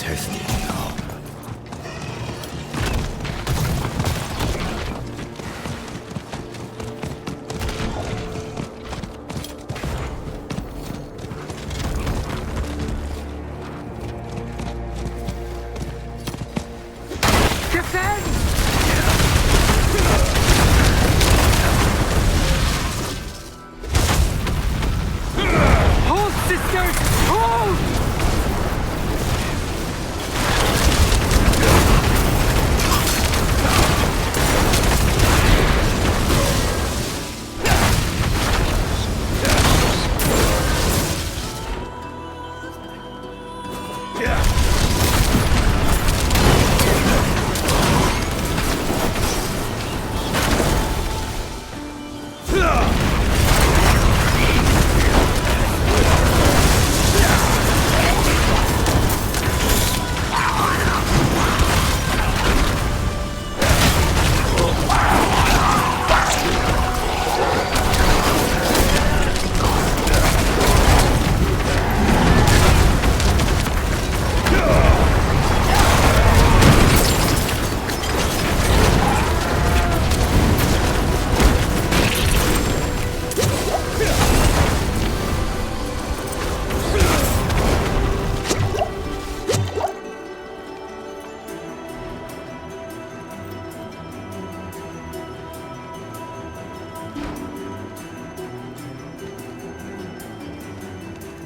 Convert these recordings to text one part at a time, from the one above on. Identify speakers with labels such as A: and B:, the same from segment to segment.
A: tested now.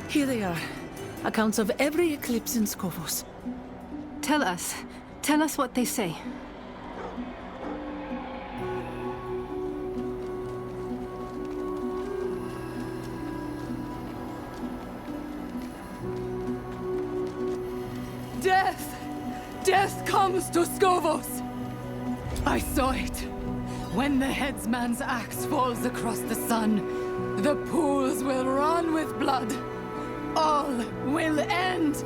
B: Here they are. Accounts of every eclipse in Skofos.
C: Tell us what they say.
B: Death! Death comes to Skofos! I saw it. When the headsman's axe falls across the sun, the pools will run with blood. All will end.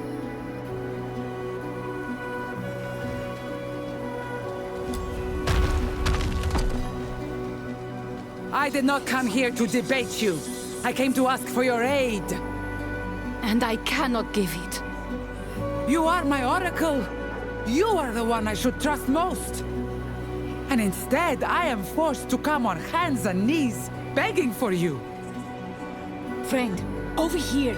B: I did not come here to debate you. I came to ask for your aid.
C: And I cannot give it.
B: You are my oracle. You are the one I should trust most. And instead, I am forced to come on hands and knees, begging for you.
C: Friend, over here.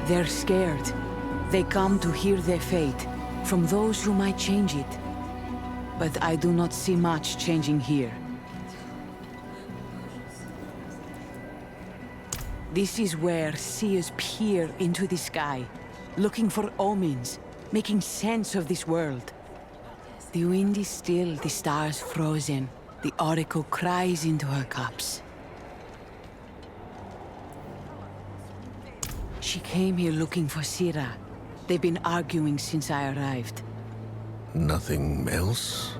D: They're scared. They come to hear their fate from those who might change it. But I do not see much changing here. This is where seers peer into the sky, looking for omens, making sense of this world. The wind is still, the stars frozen. The oracle cries into her cups. She came here looking for Sira. They've been arguing since I arrived.
A: Nothing else?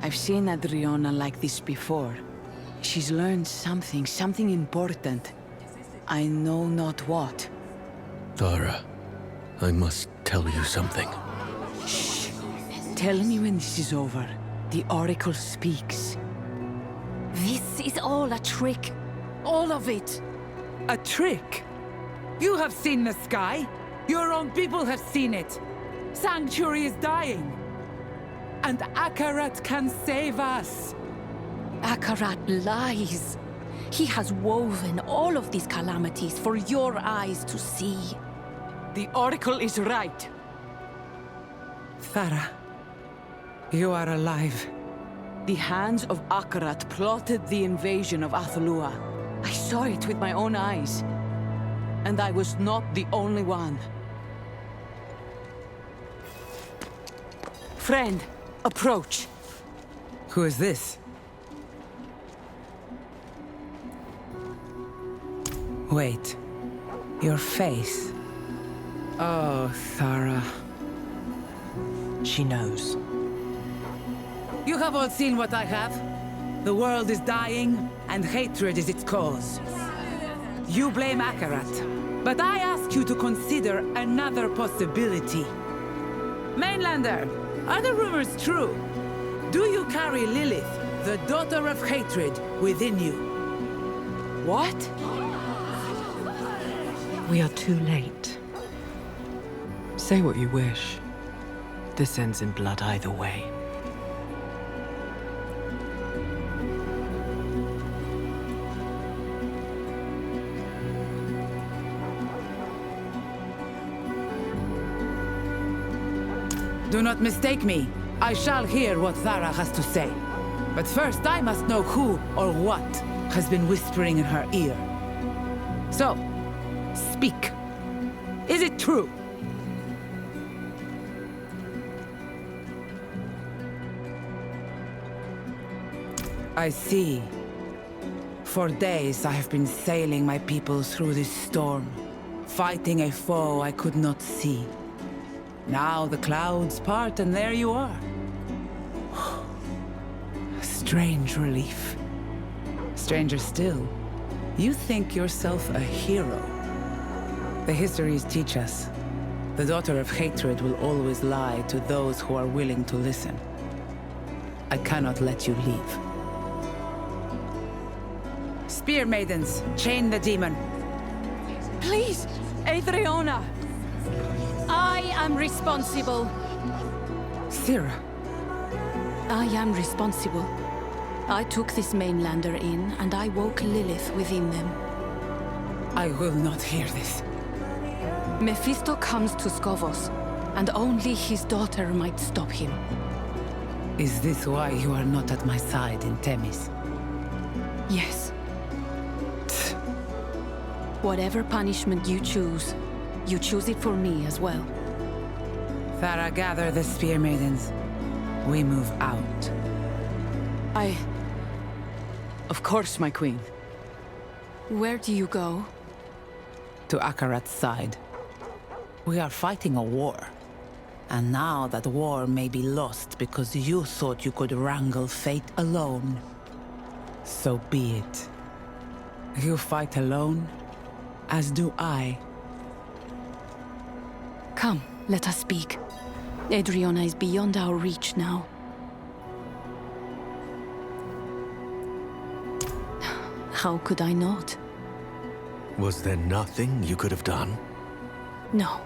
D: I've seen Adriana like this before. She's learned something important. I know not what.
A: Tara, I must tell you something.
D: Shh. Tell me when this is over. The oracle speaks.
C: This is all a trick. All of it.
B: A trick? You have seen the sky. Your own people have seen it. Sanctuary is dying. And Akarat can save us.
C: Akarat lies. He has woven all of these calamities for your eyes to see.
D: The oracle is right.
B: Thara, you are alive.
D: The hands of Akarat plotted the invasion of Athalua. I saw it with my own eyes. And I was not the only one. Friend, approach.
B: Who is this? Wait. Your face. Oh, Thara.
E: She knows.
B: You have all seen what I have. The world is dying, and hatred is its cause. You blame Akarat, but I ask you to consider another possibility. Mainlander, are the rumors true? Do you carry Lilith, the daughter of hatred, within you?
D: What?
F: We are too late.
D: Say what you wish. This ends in blood either way.
B: Do not mistake me. I shall hear what Thara has to say. But first I must know who or what has been whispering in her ear. So, speak. Is it true? I see. For days I have been sailing my people through this storm, fighting a foe I could not see. Now the clouds part and there you are. Strange relief. Stranger still, you think yourself a hero. The histories teach us, the daughter of hatred will always lie to those who are willing to listen. I cannot let you leave. Spear maidens, chain the demon.
D: Please, Adriana!
C: I am responsible.
B: Sira,
C: I am responsible. I took this mainlander in, and I woke Lilith within them.
B: I will not hear this.
C: Mephisto comes to Skovos, and only his daughter might stop him.
B: Is this why you are not at my side in Themis?
C: Yes. Whatever punishment you choose it for me as well.
B: Thara, gather the spear maidens. We move out.
D: Of course, my queen.
C: Where do you go?
B: To Akarat's side. We are fighting a war. And now that war may be lost because you thought you could wrangle fate alone. So be it. You fight alone, as do I.
C: Come, let us speak. Adriana is beyond our reach now. How could I not?
A: Was there nothing you could have done?
C: No.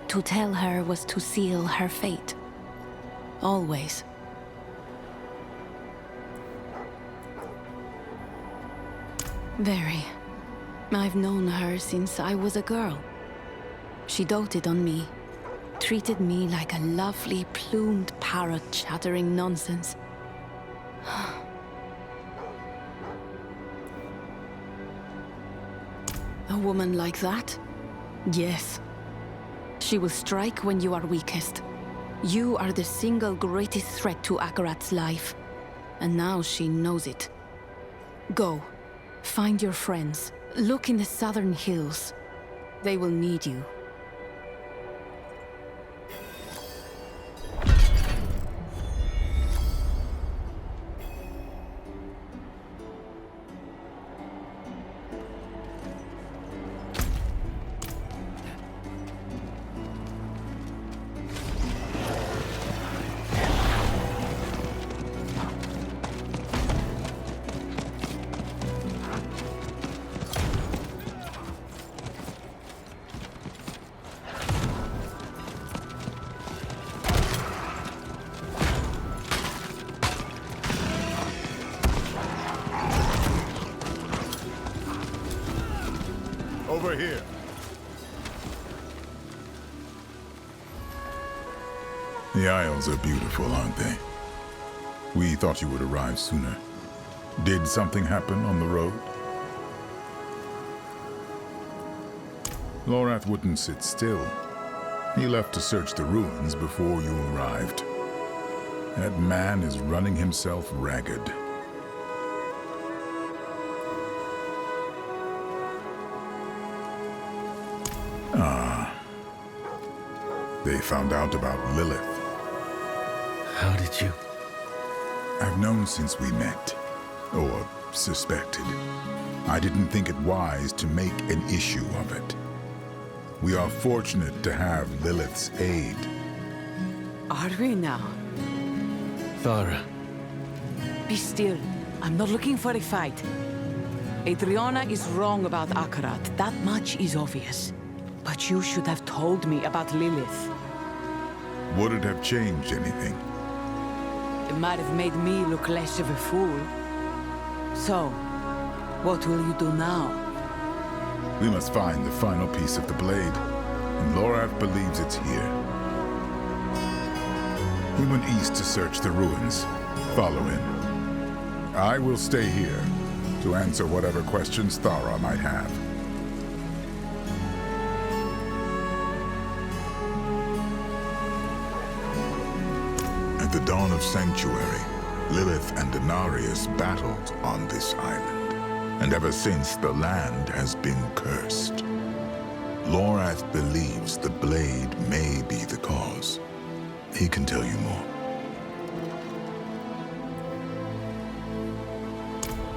C: To tell her was to seal her fate. Always. Very. I've known her since I was a girl. She doted on me. Treated me like a lovely, plumed parrot chattering nonsense. A woman like that? Yes. She will strike when you are weakest. You are the single greatest threat to Akarat's life. And now she knows it. Go. Find your friends. Look in the southern hills. They will need you.
G: Over here. The Isles are beautiful, aren't they? We thought you would arrive sooner. Did something happen on the road? Lorath wouldn't sit still. He left to search the ruins before you arrived. That man is running himself ragged. They found out about Lilith.
A: How did you?
G: I've known since we met, or suspected. I didn't think it wise to make an issue of it. We are fortunate to have Lilith's aid.
D: Are we now?
A: Thara.
D: Be still. I'm not looking for a fight. Adriana is wrong about Akarat. That much is obvious. But you should have told me about Lilith.
G: Would it have changed anything?
D: It might have made me look less of a fool. So, what will you do now?
G: We must find the final piece of the blade, and Lorath believes it's here. We went east to search the ruins. Follow him. I will stay here to answer whatever questions Thara might have. At the dawn of Sanctuary, Lilith and Denarius battled on this island, and ever since the land has been cursed. Lorath believes the blade may be the cause. He can tell you more.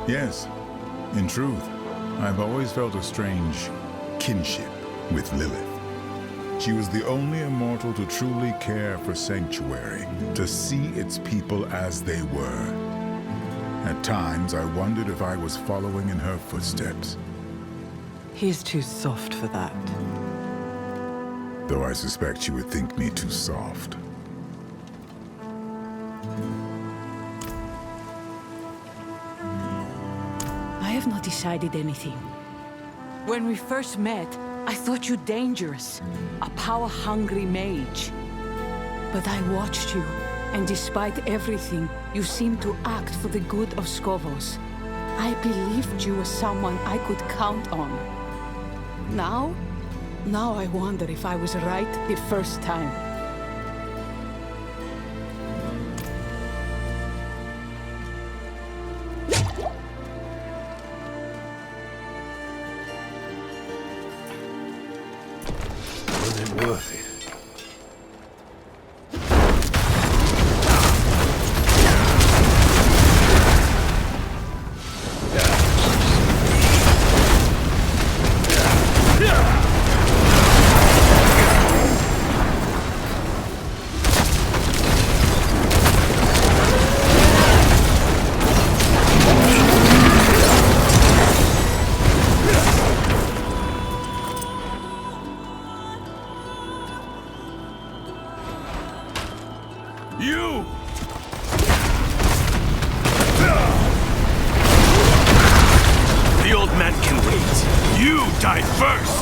G: Yes, in truth, I've always felt a strange kinship with Lilith. She was the only immortal to truly care for Sanctuary, to see its people as they were. At times, I wondered if I was following in her footsteps.
E: He's too soft for that.
G: Though I suspect she would think me too soft.
D: I have not decided anything. When we first met, I thought you dangerous, a power-hungry mage. But I watched you, and despite everything, you seemed to act for the good of Skovos. I believed you were someone I could count on. Now I wonder if I was right the first time.
A: Was it worth it?
F: You! The old man can wait. You die first!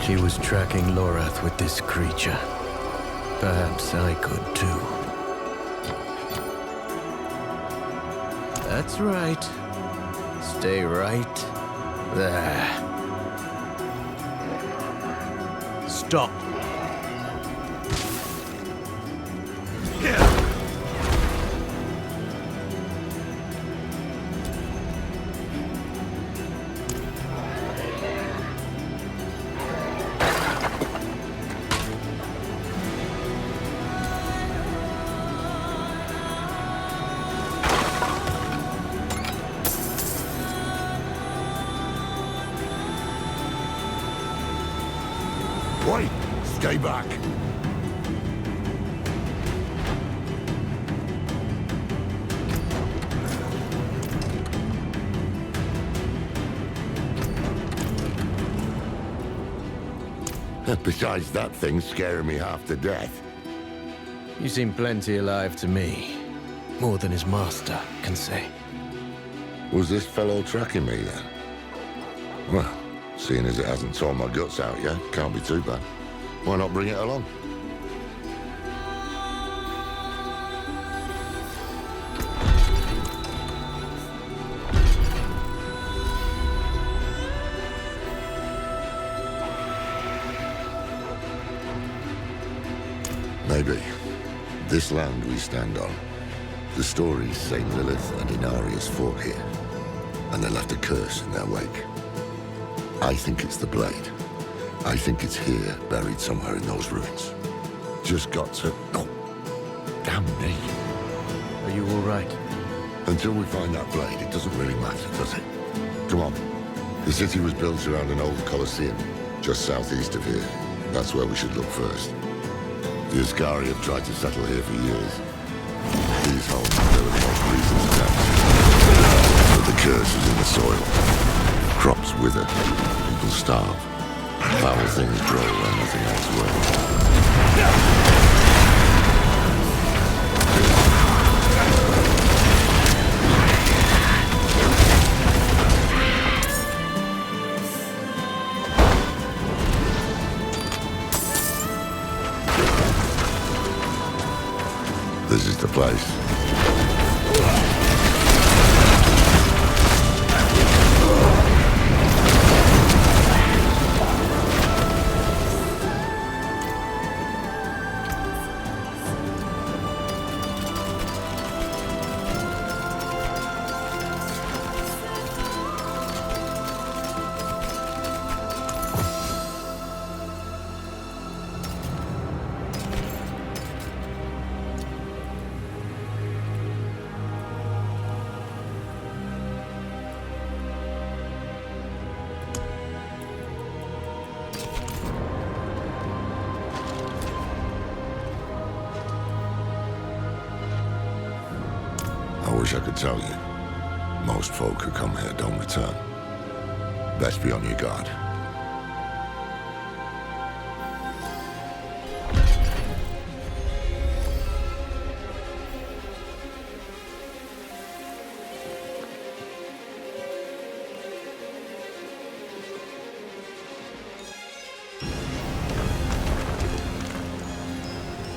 A: She was tracking Lorath with this creature. Perhaps I could too. That's right. Stay right there. Stop.
F: Wait! Stay back! Besides that thing scaring me half to death.
A: You seem plenty alive to me. More than his master can say.
F: Was this fellow tracking me then? Well, seeing as it hasn't torn my guts out yet, can't be too bad. Why not bring it along? Maybe. This land we stand on. The stories say Lilith and Inarius fought here, and they left a curse in their wake. I think it's the blade. I think it's here, buried somewhere in those ruins. Just got to... Oh, damn me.
A: Are you all right?
F: Until we find that blade, it doesn't really matter, does it? Come on. The city was built around an old Colosseum, just southeast of here. That's where we should look first. The Ascari have tried to settle here for years. These homes, they were the most recent attacks. But the curse is in the soil. Crops wither, people starve. Foul things grow where nothing else will. This is the place. I wish I could tell you. Most folk who come here don't return. Best be on your guard.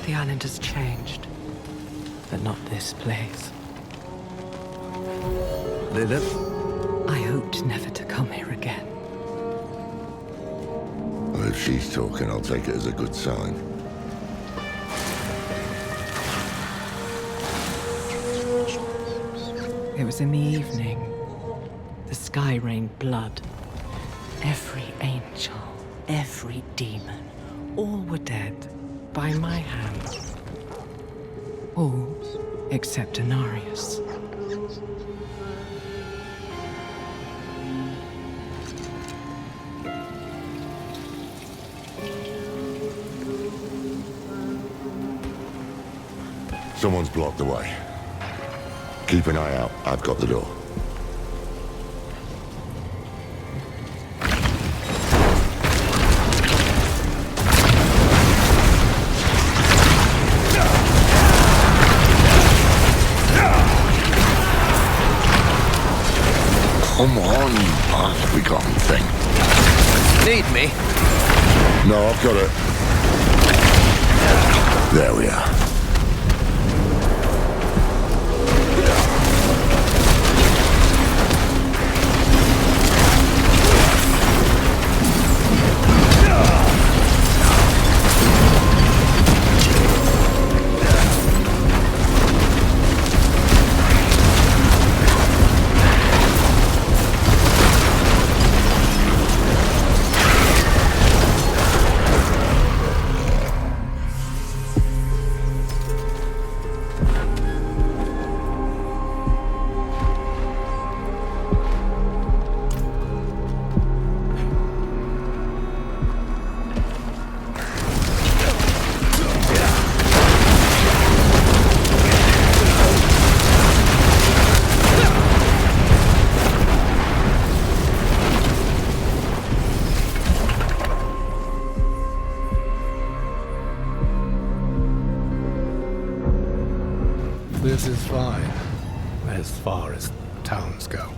E: The island has changed, but not this place.
A: Lilith?
E: I hoped never to come here again.
F: Well, if she's talking, I'll take it as a good sign.
E: It was in the evening. The sky rained blood. Every angel, every demon, all were dead by my hand. All except Anarius.
F: Someone's blocked the way. Keep an eye out. I've got the door. Come on, you half-begotten thing.
A: Need me?
F: No, I've got it. There we are.
H: This is fine, as far as towns go.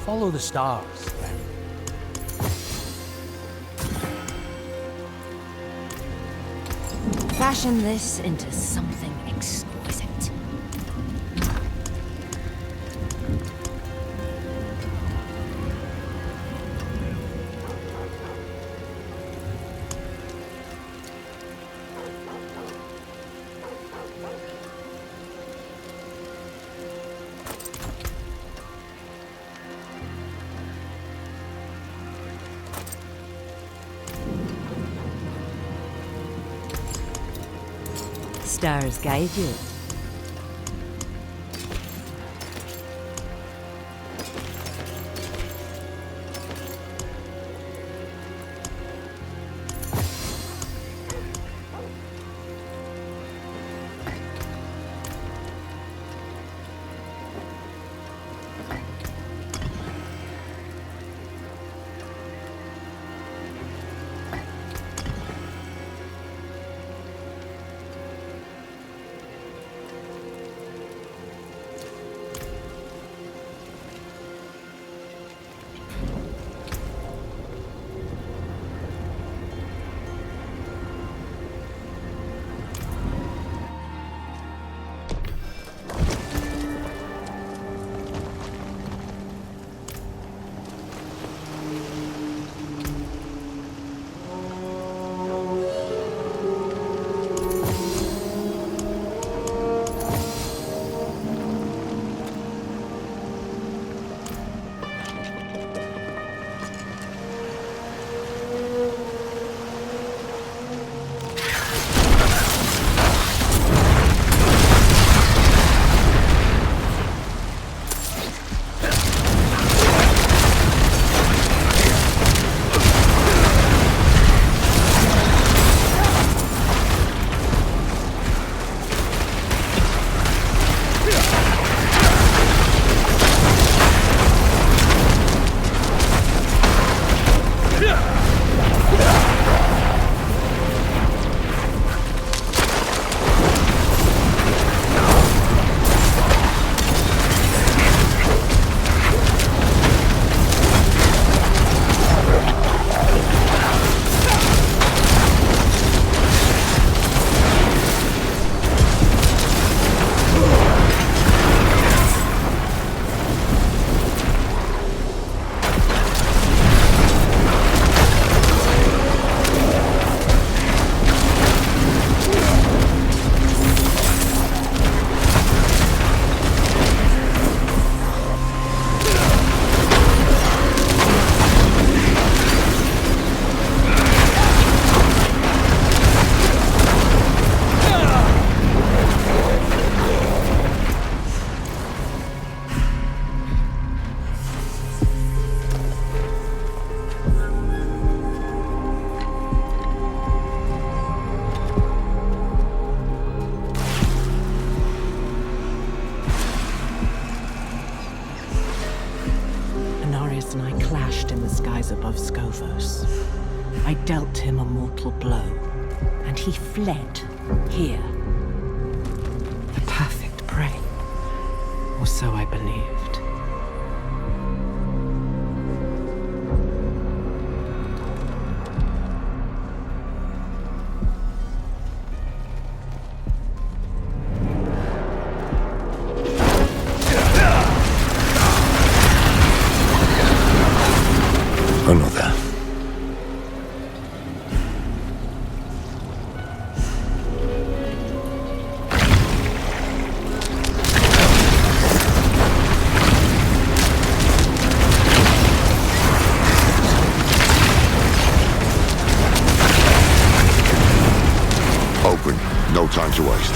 H: Follow the stars, then.
I: Fashion this into something exquisite. Stars guide you.
E: And I clashed in the skies above Scovos. I dealt him a mortal blow, and he fled here. The perfect prey, or so I believed.
F: Another. Open. No time to waste.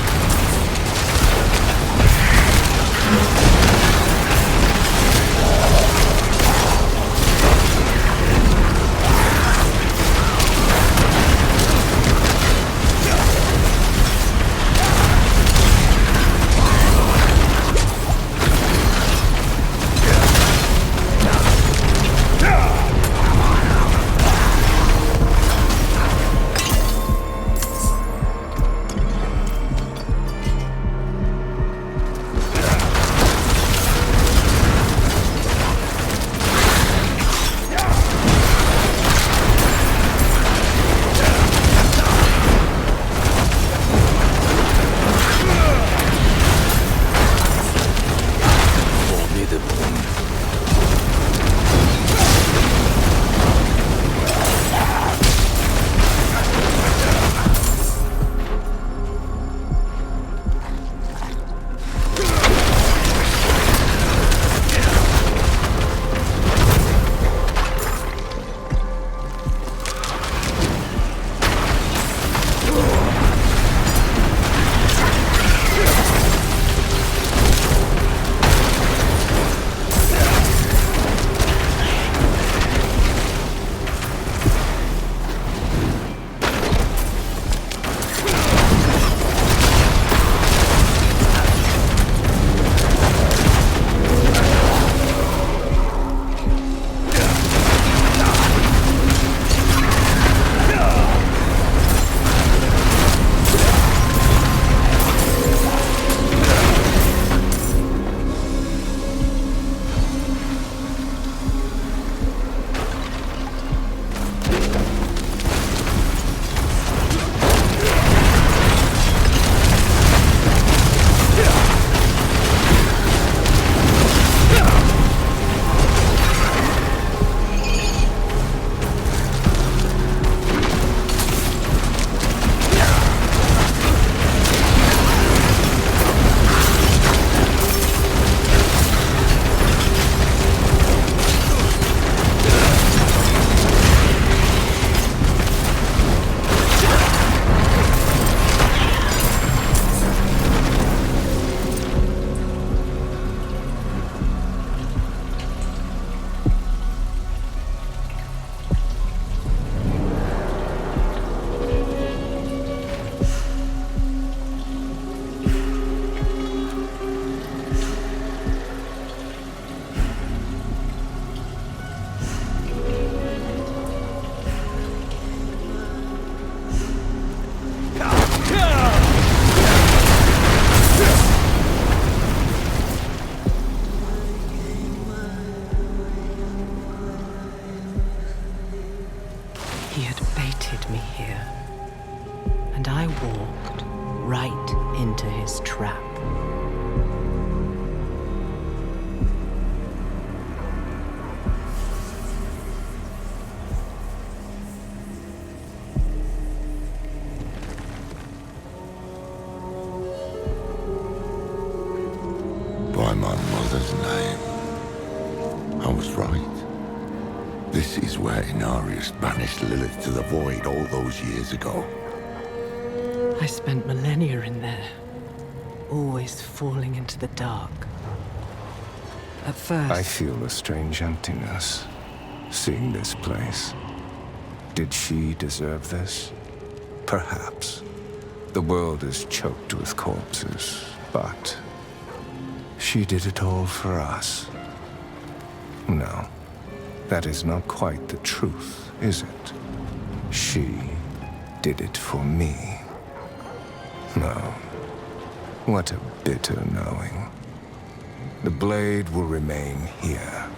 E: had baited me here, and I walked right into his trap.
F: By my mother's name, I was right. This is where Inarius banished Lilith to the void all those years ago.
E: I spent millennia in there, always falling into the dark. At first,
J: I feel a strange emptiness, seeing this place. Did she deserve this? Perhaps. The world is choked with corpses, but she did it all for us. No, that is not quite the truth, is it? She did it for me. No. What a bitter knowing. The blade will remain here.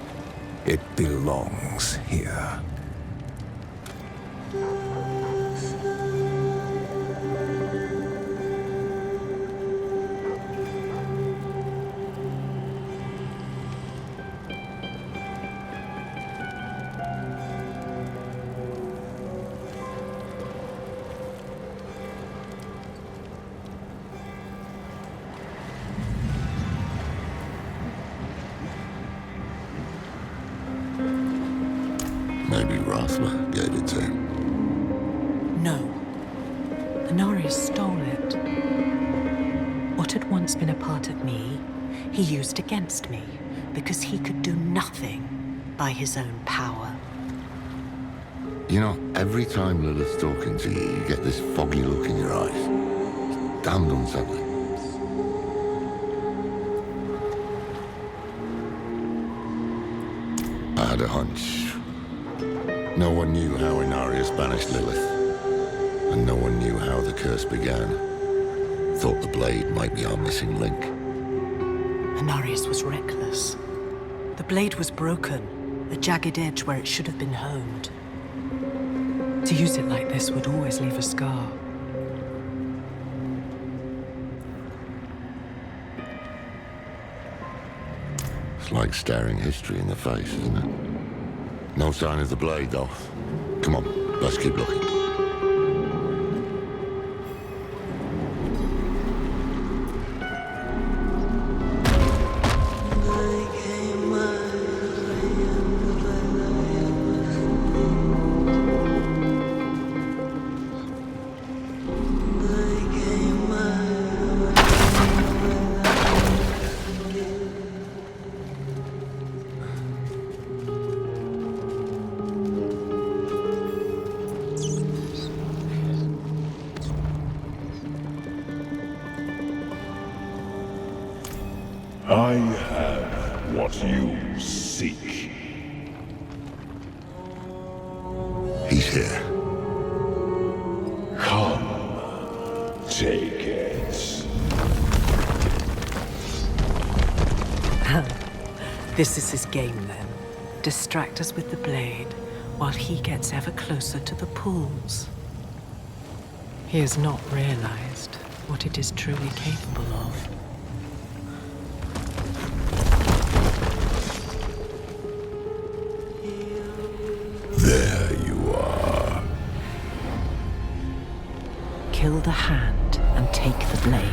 J: It belongs here.
F: Maybe Rathma gave it to him.
E: no. Inarius stole it. What had once been a part of me, he used against me, because he could do nothing by his own power.
F: You know, every time Lilith's talking to you, you get this foggy look in your eyes. It's damned unsettling. I had a hunch. No one knew how Inarius banished Lilith, and no one knew how the curse began. Thought the blade might be our missing link.
E: Inarius was reckless. The blade was broken, a jagged edge where it should have been honed. To use it like this would always leave a scar.
F: It's like staring history in the face, isn't it? No sign of the blade, though. Come on, let's keep looking.
K: I have what you seek.
F: He's here.
K: Come, take it.
E: This is his game then. Distract us with the blade, while he gets ever closer to the pools. He has not realized what it is truly capable of.
K: There you are.
E: Kill the hand and take the blade.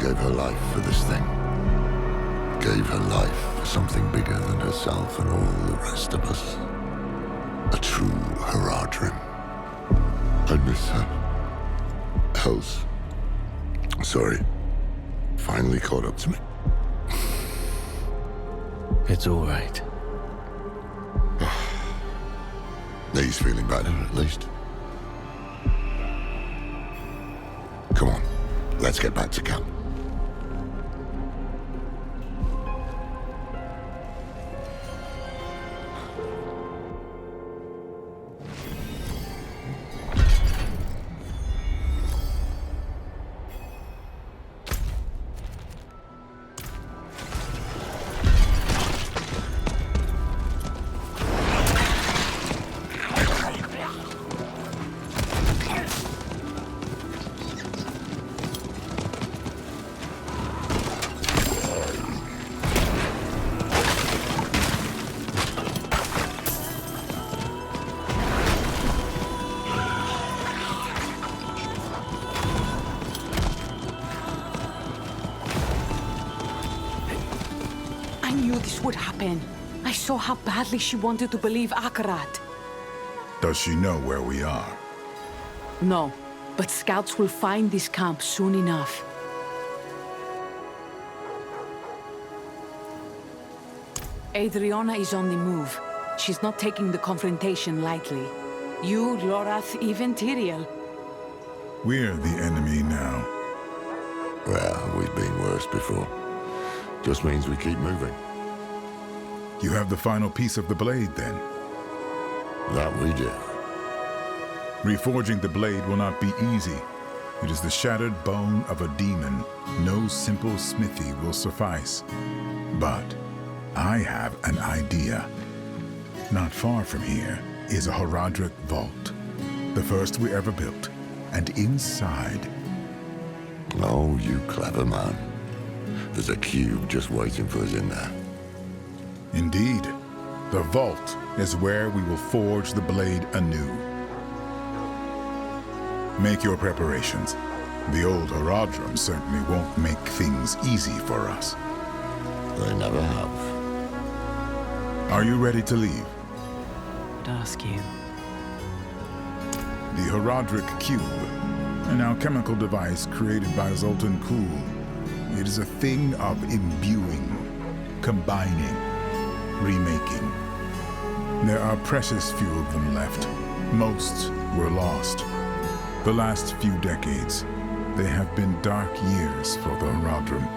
F: gave her life for this thing. Gave her life for something bigger than herself and all the rest of us. A true Horardrim. I miss her. Else. Sorry. Finally caught up to me.
A: It's all right.
F: He's feeling better, at least. Come on, let's get back to camp.
D: I knew this would happen. I saw how badly she wanted to believe Akarat.
G: Does she know where we are?
D: No, but scouts will find this camp soon enough. Adriana is on the move. She's not taking the confrontation lightly. You, Lorath, even Tyrael.
G: We're the enemy now.
F: Well, we've been worse before. Just means we keep moving.
G: You have the final piece of the blade, then?
F: That we do.
G: Reforging the blade will not be easy. It is the shattered bone of a demon. No simple smithy will suffice. But I have an idea. Not far from here is a Horardric vault. The first we ever built. And inside...
F: Oh, you clever man. There's a cube just waiting for us in there.
G: Indeed. The vault is where we will forge the blade anew. Make your preparations. The old Horardrim certainly won't make things easy for us.
F: They never have.
G: Are you ready to leave?
E: I'd ask you.
G: The Horardric Cube, an alchemical device created by Zoltan Kuhl. It is a thing of imbuing, combining, remaking. There are precious few of them left. Most were lost. The last few decades, they have been dark years for the Horardrim.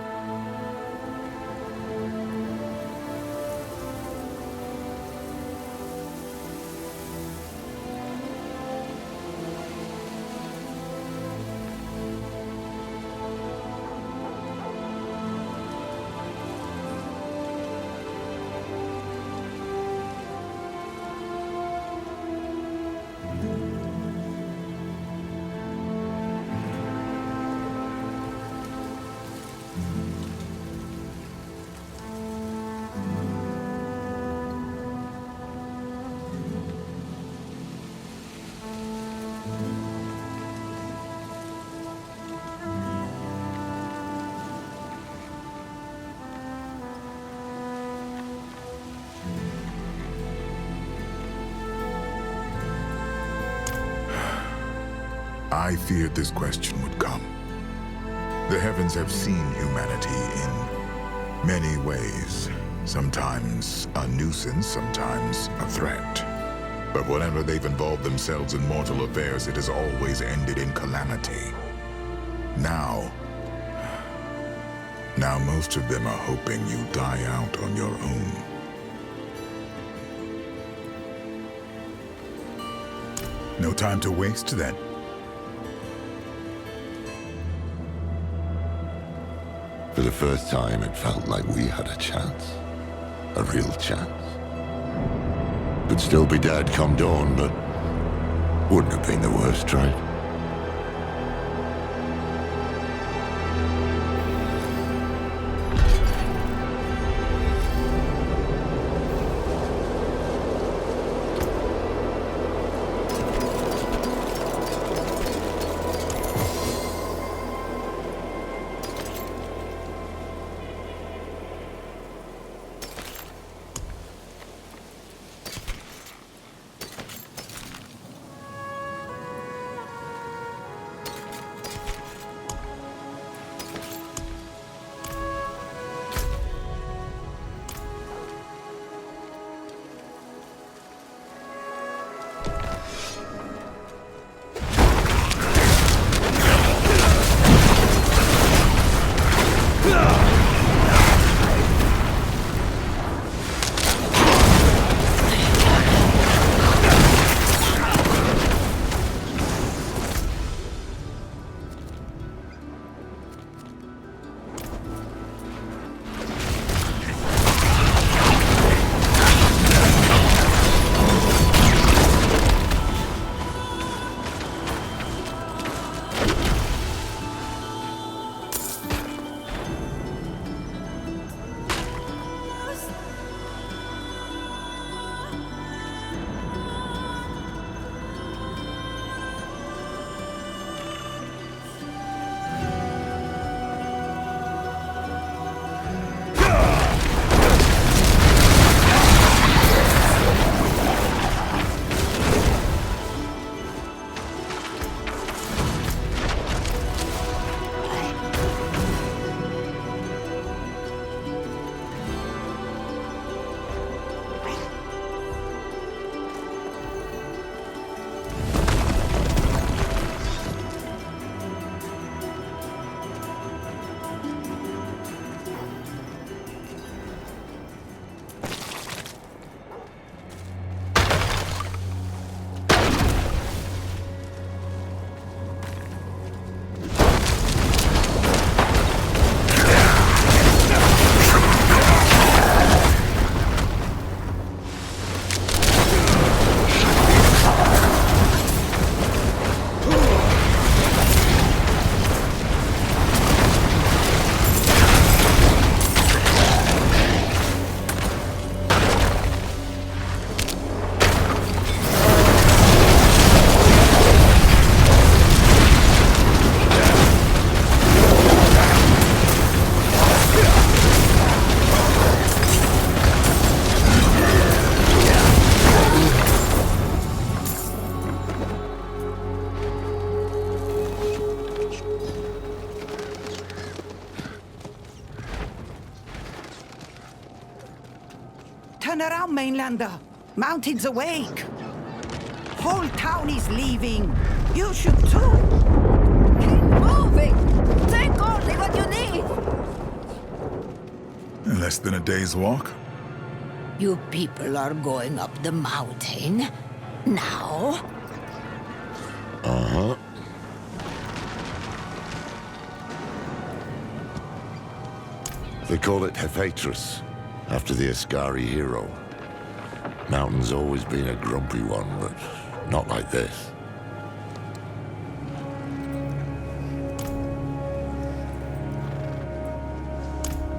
G: I feared this question would come. The heavens have seen humanity in many ways. Sometimes a nuisance, sometimes a threat. But whenever they've involved themselves in mortal affairs, it has always ended in calamity. Now most of them are hoping you die out on your own. No time to waste, then.
F: For the first time, it felt like we had a chance. A real chance. Could still be dead come dawn, but wouldn't have been the worst trade.
L: Turn around, Mainlander. Mountain's awake. Whole town is leaving. You should too.
M: Keep moving. Take only what you need.
G: Less than a day's walk?
M: You people are going up the mountain now?
F: Uh-huh. They call it Hephaestus, after the Ascari hero. Mountain's always been a grumpy one, but not like this.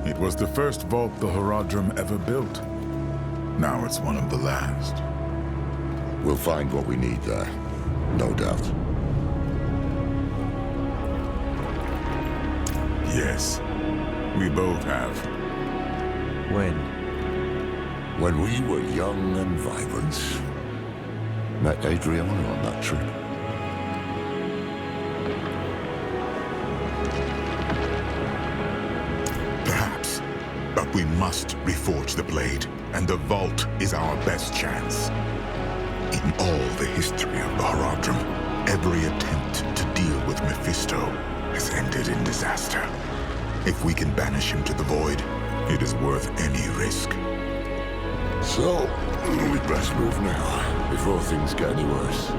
G: It was the first vault the Horardric ever built. Now it's one of the last.
F: We'll find what we need there, no doubt.
G: Yes, we both have.
A: When?
F: When we were young and vibrant. Met Adriana on that trip.
G: Perhaps, but we must reforge the blade, and the vault is our best chance. In all the history of the Horardric, every attempt to deal with Mephisto has ended in disaster. If we can banish him to the void, it is worth any risk.
F: So, we'd best move now, before things get any worse.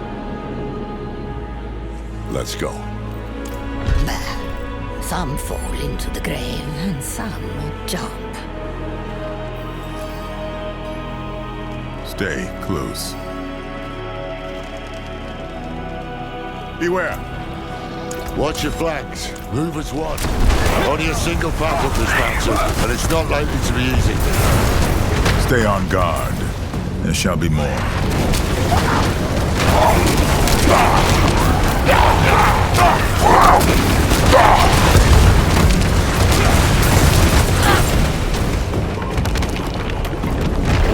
F: Let's go.
M: Some fall into the grave, and some jump.
G: Stay close. Beware!
F: Watch your flanks. Move as one. Only a single path up this mountain, and it's not likely to be easy.
G: Stay on guard. There shall be more.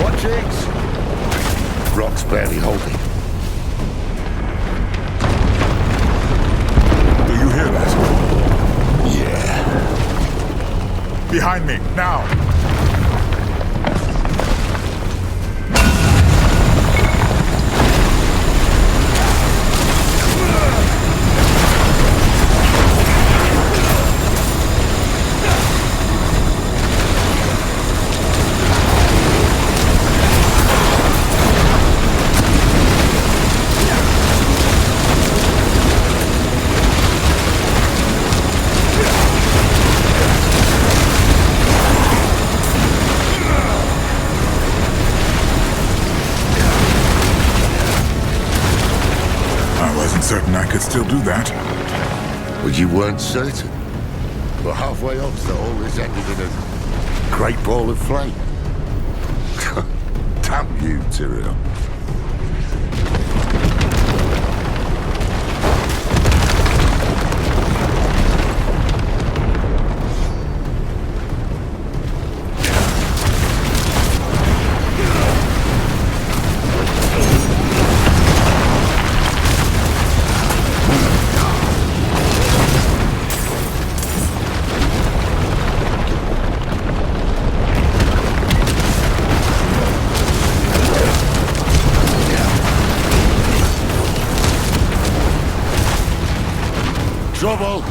F: Watch it! Rock's barely holding.
G: Do you hear that?
F: Yeah.
G: Behind me, now! Certain I could still do that.
F: But you weren't certain. We're halfway up, so all this ended in a great ball of flame. Damn you, Tyrion. Trouble!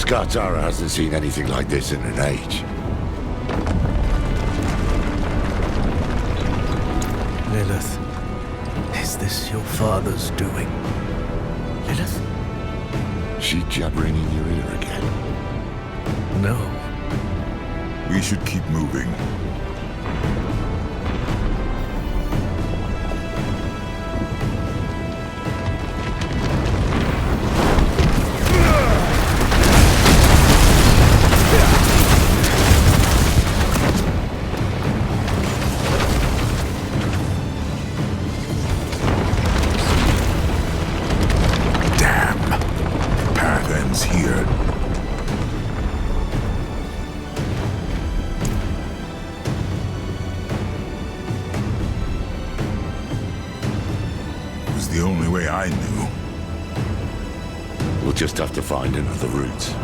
F: Skartara hasn't seen anything like this in an age.
A: Lilith, is this your father's doing? Lilith?
F: She jabbering in your ear again?
A: No.
G: We should keep moving. The only way I knew.
F: We'll just have to find another route.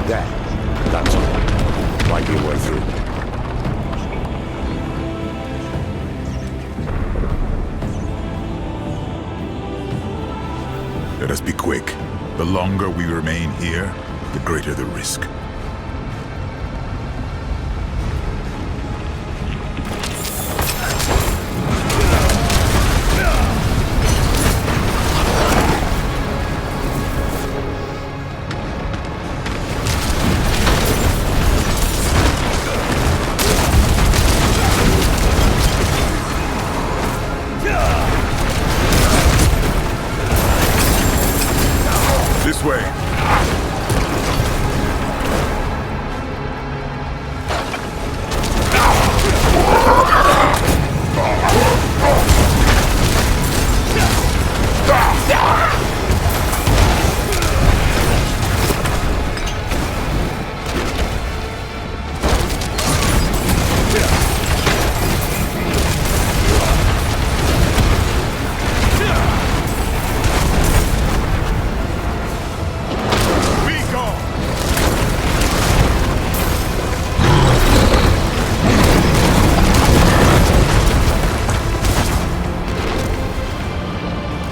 F: There. That's all. Find your way through.
G: Let us be quick. The longer we remain here, the greater the risk. This way.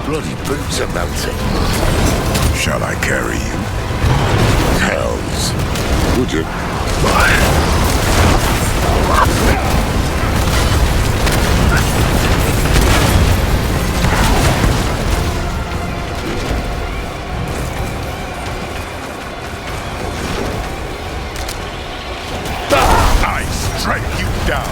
F: Bloody boots are melting.
G: Shall I carry you?
F: Hells. Would you?
G: I strike you down.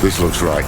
F: This looks right.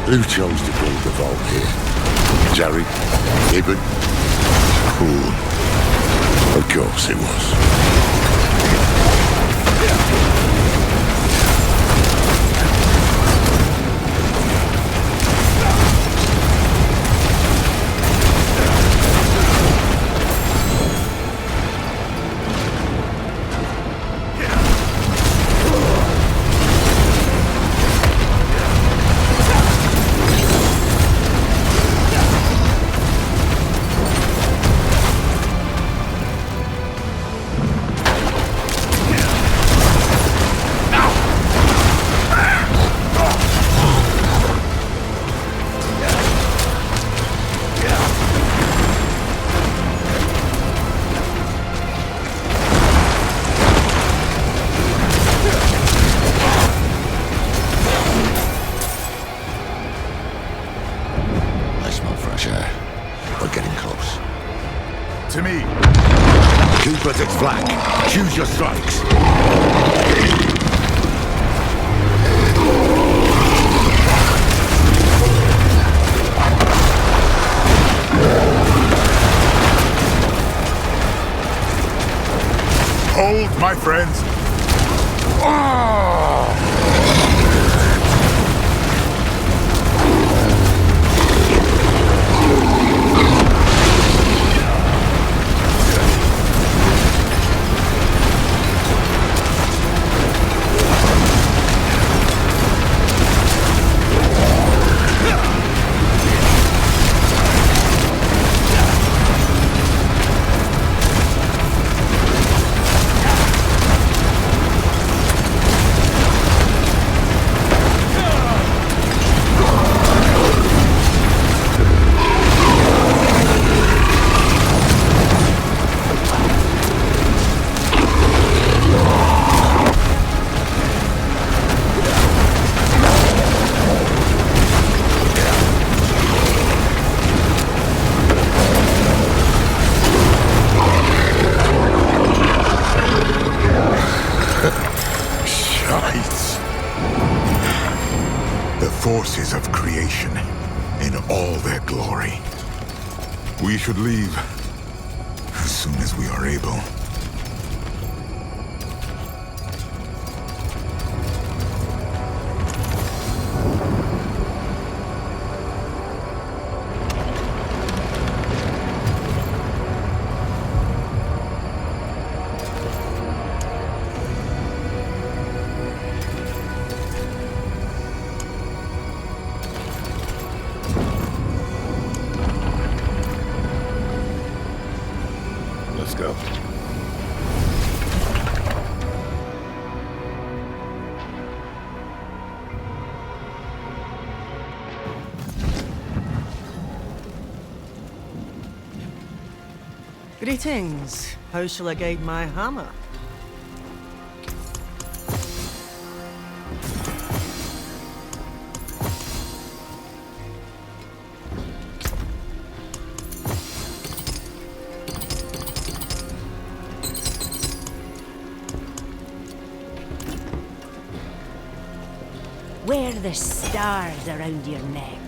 F: Who chose to build the vault here? Jerry? Ibn? Cool. Of course it was.
G: to me.
F: Keep at its flank. Choose your strikes.
G: Hold, my friends. Forces of creation in all their glory. We should leave as soon as we are able.
K: Let's go.
N: Greetings. How shall I guide my hammer?
I: Wear the stars around your neck.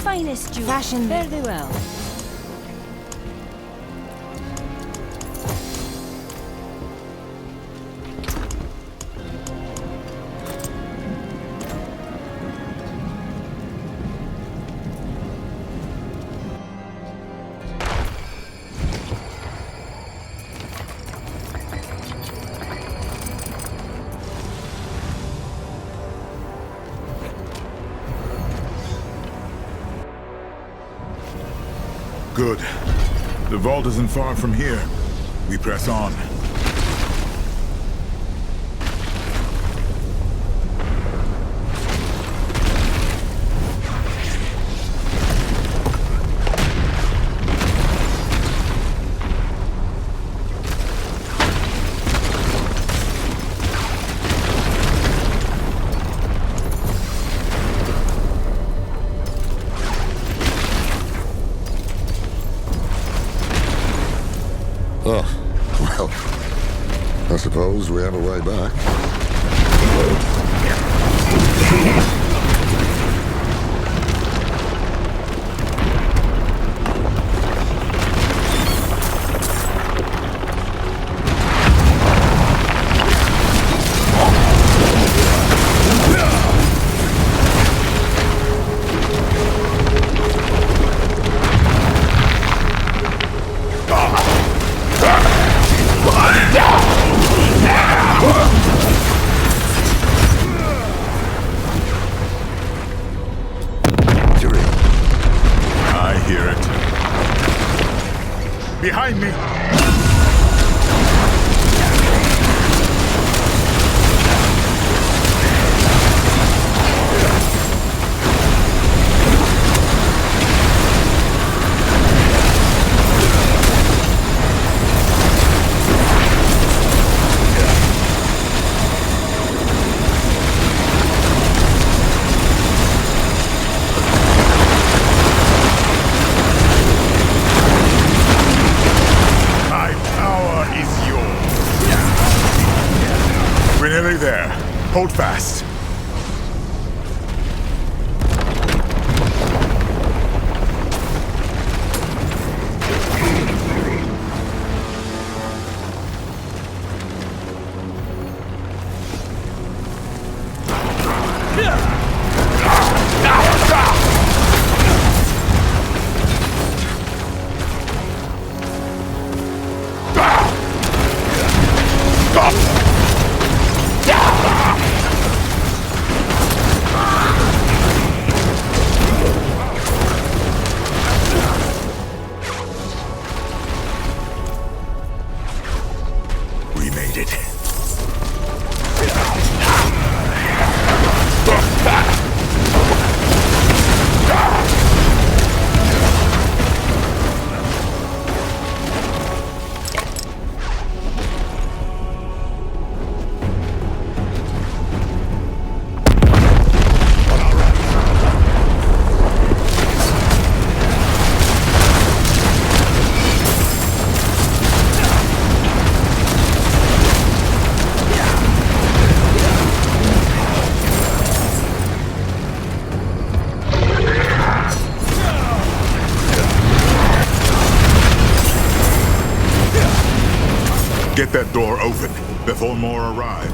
I: Finest jewel. Fashion. Fare thee well.
G: Good. The vault isn't far from here. We press on.
F: Oh, well, I suppose we have a way back.
G: behind me! Hold fast. Get that door open before more arrive.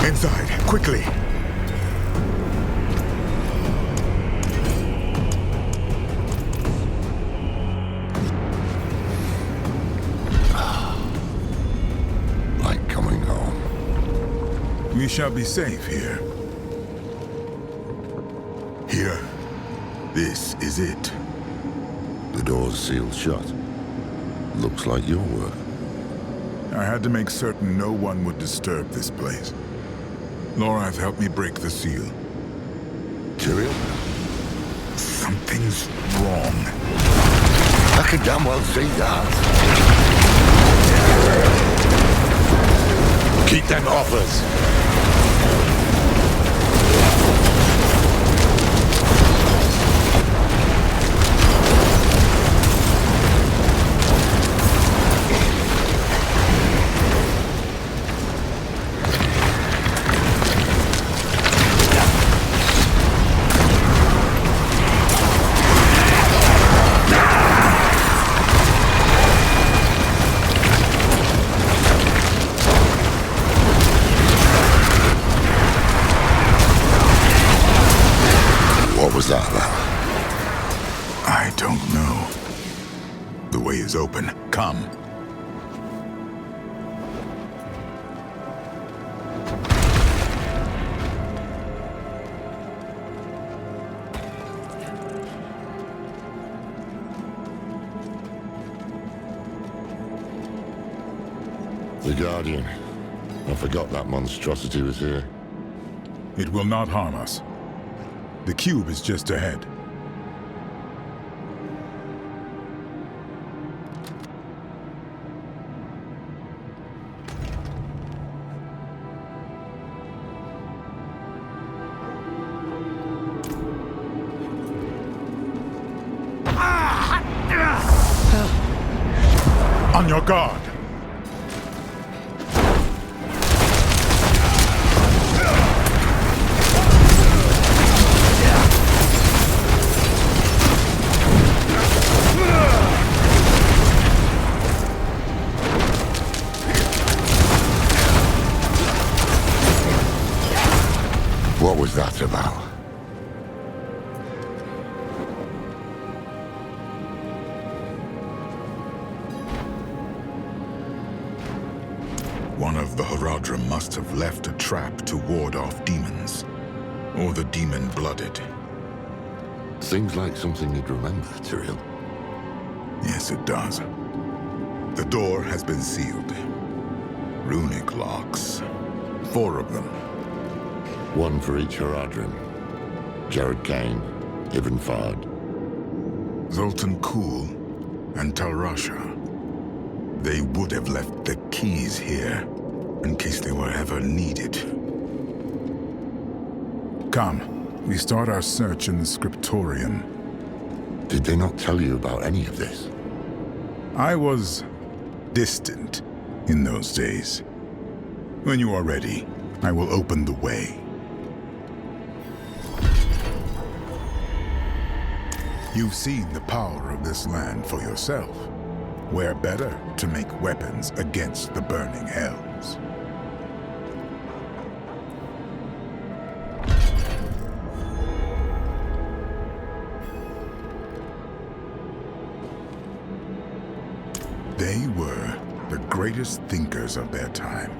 G: Inside, quickly!
F: Like coming home.
G: We shall be safe here. Here. This is it.
F: The door's sealed shut. Looks like your work.
G: I had to make certain no one would disturb this place. Lorath helped me break the seal.
F: Tyrael?
G: Something's wrong.
F: I can damn well see that. Keep them off us. What was that about?
G: I don't know. The way is open. Come.
F: The Guardian. I forgot that monstrosity was here.
G: It will not harm us. The cube is just ahead. On your guard!
F: What was that about?
G: One of the Horardric must have left a trap to ward off demons, or the demon-blooded.
F: Seems like something you'd remember, Tyrael.
G: Yes, it does. The door has been sealed. Runic locks. 4 of them.
F: One for each Horardrim. Jared Kane, Ibn Fard.
G: Zoltan Kuhl and Talrasha. They would have left the keys here in case they were ever needed. Come, we start our search in the scriptorium.
F: Did they not tell you about any of this?
G: I was distant in those days. When you are ready, I will open the way. You've seen the power of this land for yourself. Where better to make weapons against the burning hells? They were the greatest thinkers of their time,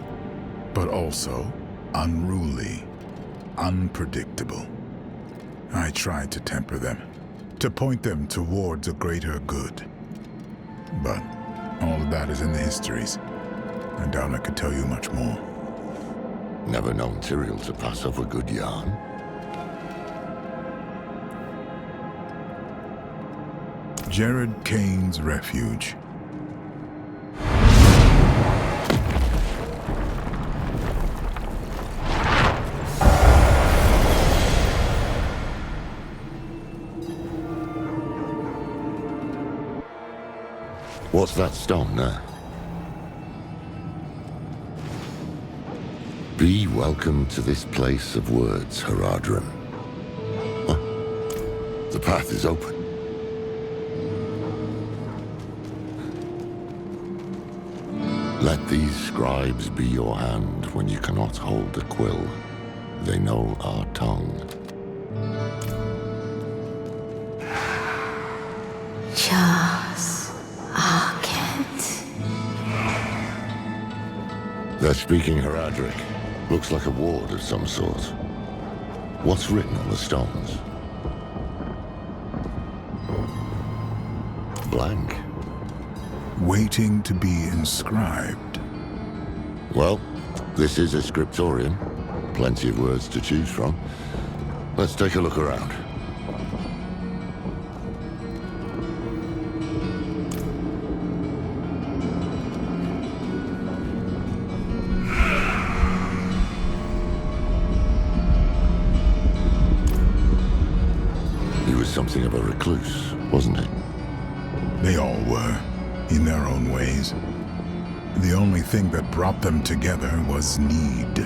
G: but also unruly, unpredictable. I tried to temper them, to point them towards a greater good. But all of that is in the histories. I doubt I could tell you much more.
F: Never known Tyrael to pass off a good yarn.
G: Jared Kane's refuge.
F: What's that stone there? Be welcome to this place of words, Horardrim. Huh? The path is open. Let these scribes be your hand when you cannot hold a quill. They know our tongue. They're speaking Horardric. Looks like a ward of some sort. What's written on the stones? Blank.
G: Waiting to be inscribed.
F: Well, this is a scriptorium. Plenty of words to choose from. Let's take a look around. Something of a recluse, wasn't it?
G: They all were, in their own ways. The only thing that brought them together was need.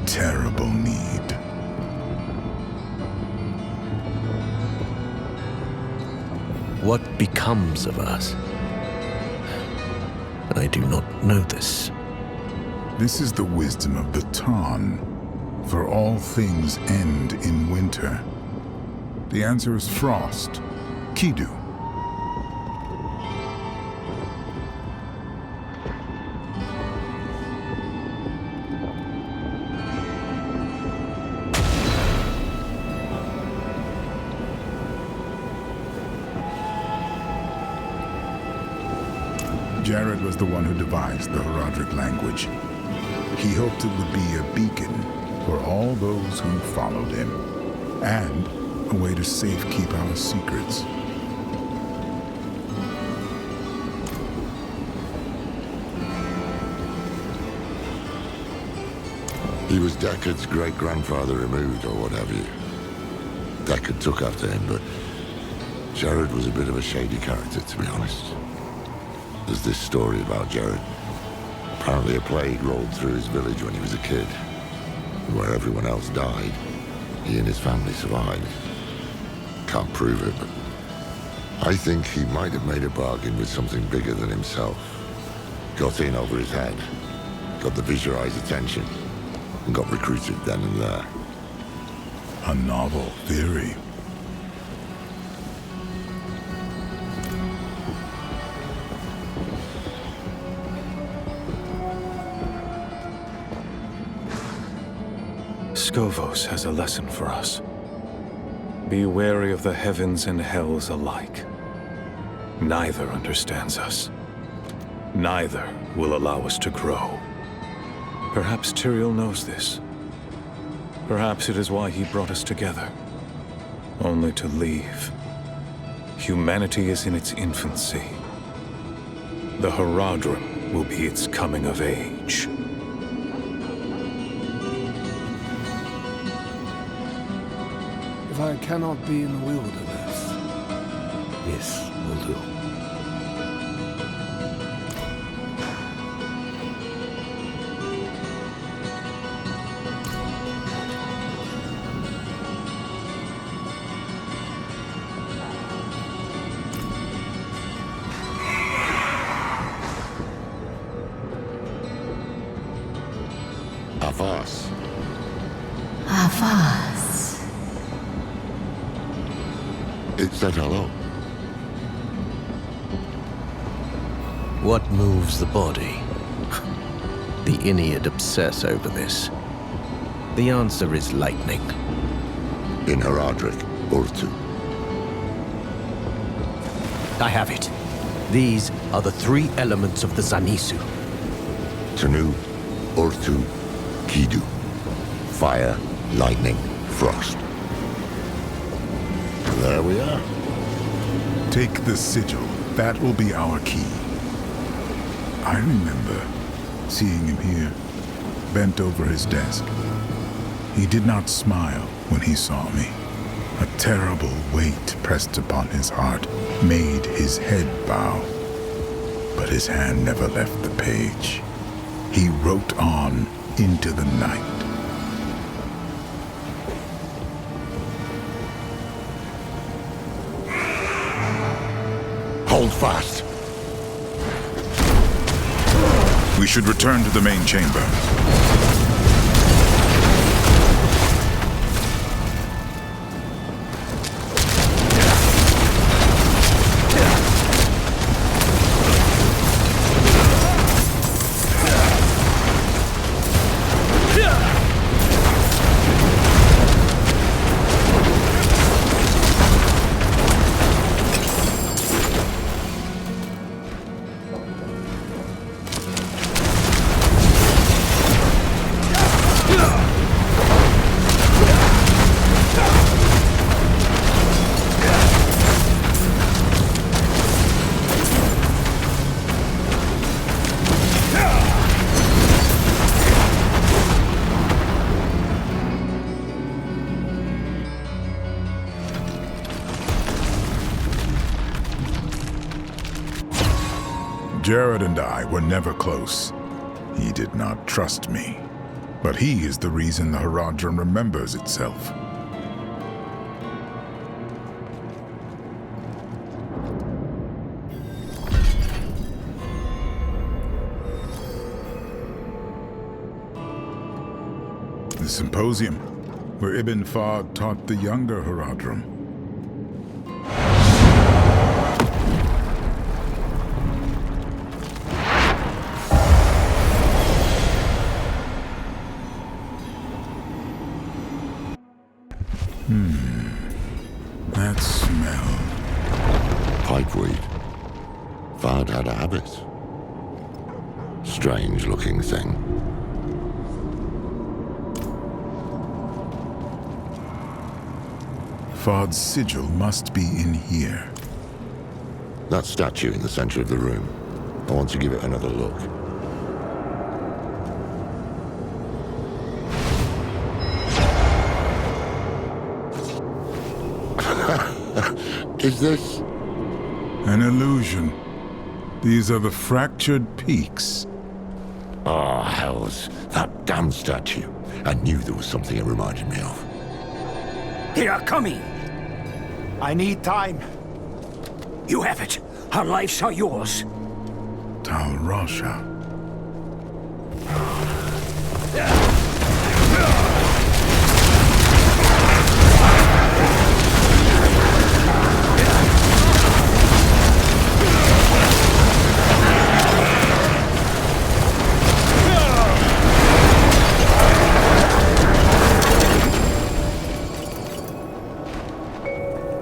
G: Terrible need.
A: What becomes of us? I do not know this.
G: This is the wisdom of the Tarn. For all things end in winter. The answer is frost. Kidu. Jared was the one who devised the Horardric language. He hoped it would be a beacon for all those who followed him, and a way to safekeep our secrets.
F: He was Deckard's great-grandfather removed, or what have you. Deckard took after him, but Jared was a bit of a shady character, to be honest. There's this story about Jared. Apparently a plague rolled through his village when he was a kid. And where everyone else died, he and his family survived. Can't prove it, but I think he might have made a bargain with something bigger than himself. Got in over his head, got the Viserais' attention, and got recruited then and there.
G: A novel theory.
J: Skovos has a lesson for us.
O: Be wary of the heavens and hells alike. Neither understands us. Neither will allow us to grow. Perhaps Tyrael knows this. Perhaps it is why he brought us together. Only to leave. Humanity is in its infancy. The Horardric will be its coming of age.
H: If I cannot be in the wilderness, this will do.
F: Avas.
M: Avas.
F: It said hello.
A: What moves the body? The Inead obsess over this. The answer is lightning.
F: In Horardric, Urtu.
A: I have it. These are the three elements of the Zanisu.
F: Tanu, Urtu, Kidu. Fire, lightning, frost. There we are.
G: Take the sigil. That will be our key. I remember seeing him here, bent over his desk. He did not smile when he saw me. A terrible weight pressed upon his heart, made his head bow. But his hand never left the page. He wrote on into the night.
F: Hold fast.
G: We should return to the main chamber. Jared and I were never close. He did not trust me. But he is the reason the Horardric remembers itself. The symposium, where Ibn Fahd taught the younger Horardric. That smell.
F: Pipeweed. Fahd had a habit. Strange looking thing.
G: Fahd's sigil must be in here.
F: That statue in the center of the room. I want to give it another look. Is this?
G: An illusion. These are the fractured peaks.
F: Ah, hells. That damn statue. I knew there was something it reminded me of.
P: They are coming! I need time. You have it. Our lives are yours.
G: Tal Rasha.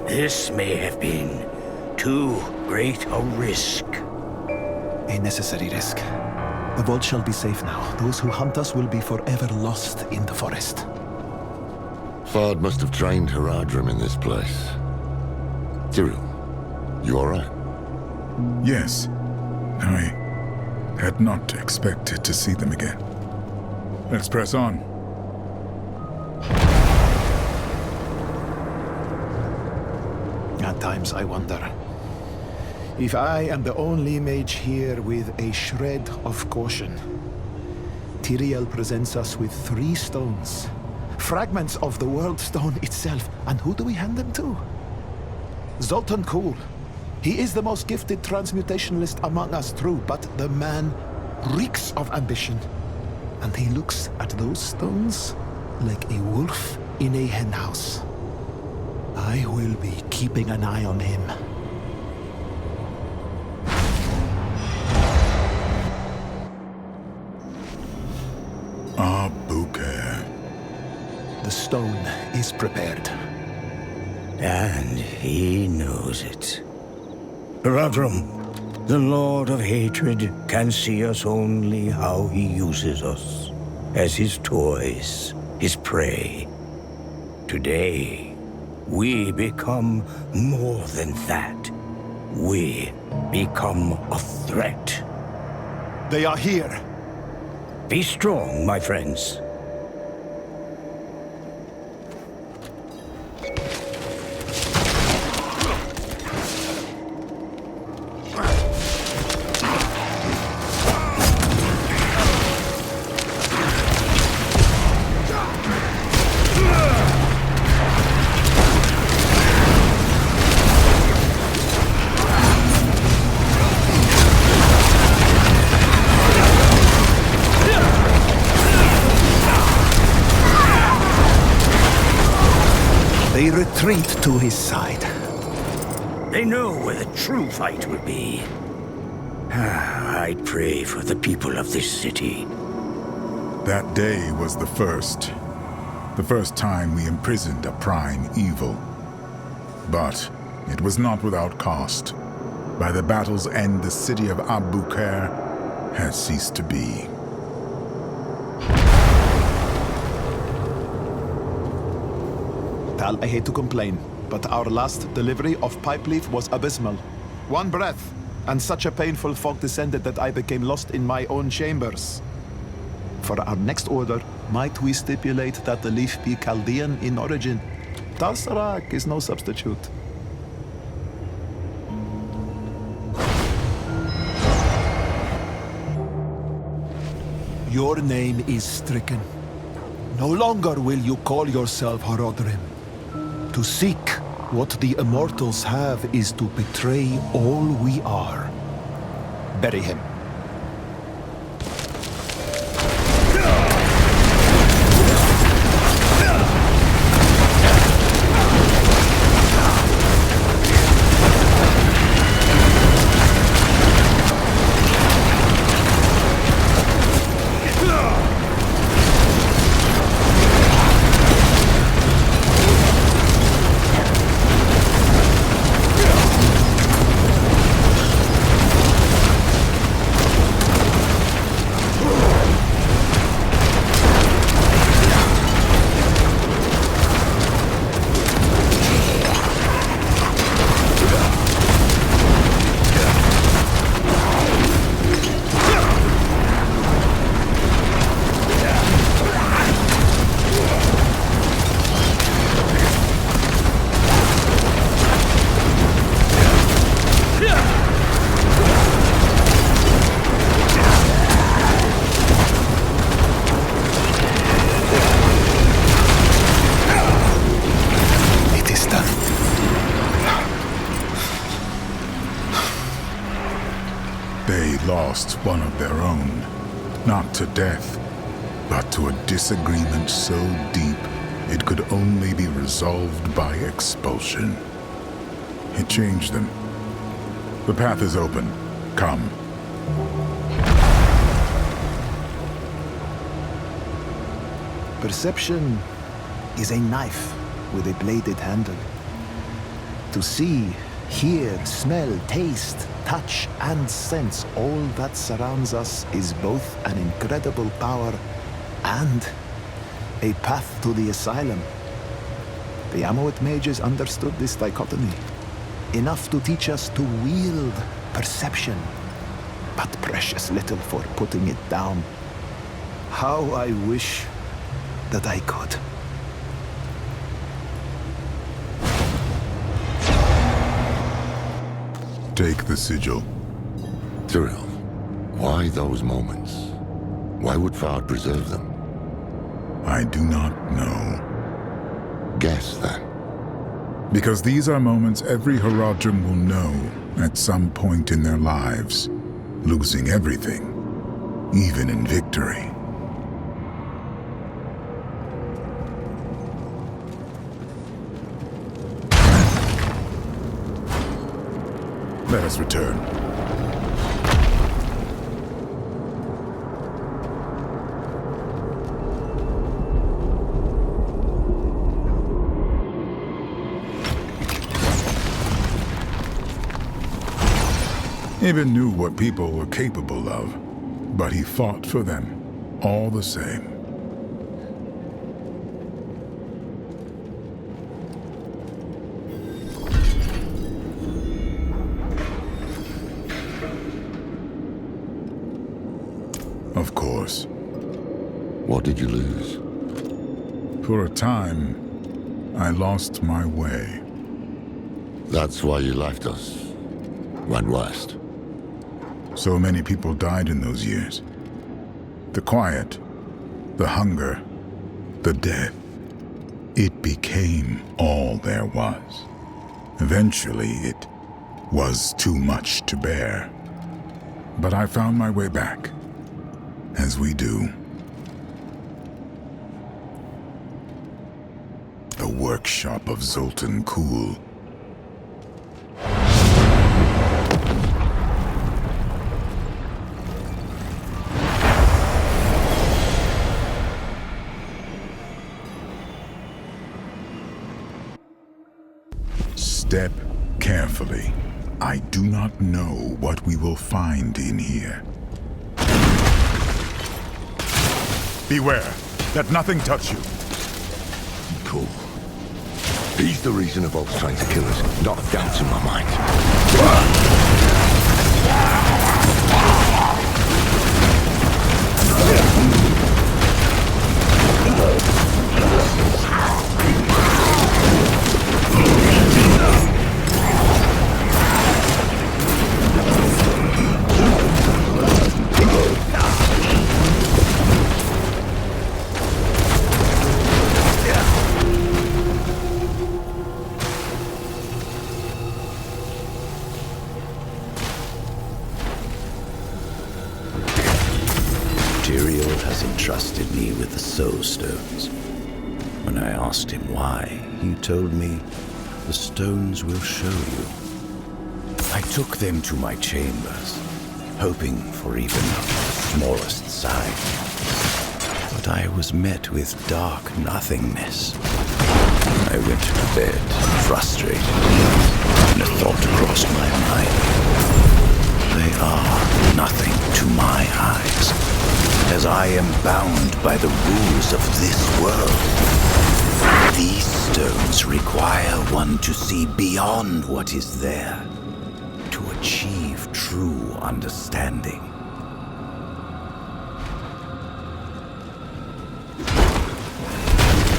P: This may have been too great a risk.
Q: A necessary risk. The vault shall be safe now. Those who hunt us will be forever lost in the forest.
F: Fard must have trained Horardrim in this place. Tyrell, you alright?
G: Yes. I had not expected to see them again. Let's press on.
Q: At times I wonder if I am the only mage here with a shred of caution. Tyrael presents us with 3 stones. Fragments of the World Stone itself. And who do we hand them to? Zoltan Kuhl. He is the most gifted transmutationalist among us, true, but the man reeks of ambition. And he looks at those stones like a wolf in a henhouse. I will be keeping an eye on him.
G: Apophis.
Q: The stone is prepared.
P: And he knows it. Horardrim, the Lord of Hatred, can see us only how he uses us. As his toys, his prey. Today, we become more than that. We become a threat.
Q: They are here.
P: Be strong, my friends.
Q: They retreat to his side.
P: They know where the true fight will be. I pray for the people of this city.
G: That day was the first. The first time we imprisoned a prime evil. But it was not without cost. By the battle's end, the city of Apophis has ceased to be.
Q: Tal, I hate to complain, but our last delivery of pipe leaf was abysmal. 1 breath, and such a painful fog descended that I became lost in my own chambers. For our next order, might we stipulate that the leaf be Chaldean in origin? Talsarak is no substitute. Your name is stricken. No longer will you call yourself Horardrim. To seek what the immortals have is to betray all we are. Bury him.
G: Lost one of their own, not to death, but to a disagreement so deep it could only be resolved by expulsion. It changed them. The path is open. Come.
Q: Perception is a knife with a bladed handle. To see, hear, smell, taste, touch, and sense all that surrounds us is both an incredible power and a path to the asylum. The Amoet mages understood this dichotomy, enough to teach us to wield perception, but precious little for putting it down. How I wish that I could.
G: Take the sigil.
F: Tyrael, why those moments? Why would Fard preserve them?
G: I do not know.
F: Guess, then.
G: Because these are moments every Horardrim will know at some point in their lives, losing everything, even in victory. Let us return. Ibn knew what people were capable of, but he fought for them, all the same. Of course.
F: What did you lose?
G: For a time, I lost my way.
F: That's why you left us. Went west.
G: So many people died in those years. The quiet, the hunger, the death. It became all there was. Eventually, it was too much to bear. But I found my way back, as we do. The workshop of Zoltan Kulle. Step carefully. I do not know what we will find in here. Beware, let nothing touch you.
F: Cool. He's the reason of Oak's trying to kill us, not a doubt in my mind.
R: Entrusted me with the Soul Stones. When I asked him why, he told me, "The stones will show you." I took them to my chambers, hoping for even the smallest sign. But I was met with dark nothingness. I went to bed, frustrated, and a thought crossed my mind. They are nothing to my eyes, as I am bound by the rules of this world. These stones require one to see beyond what is there, to achieve true understanding.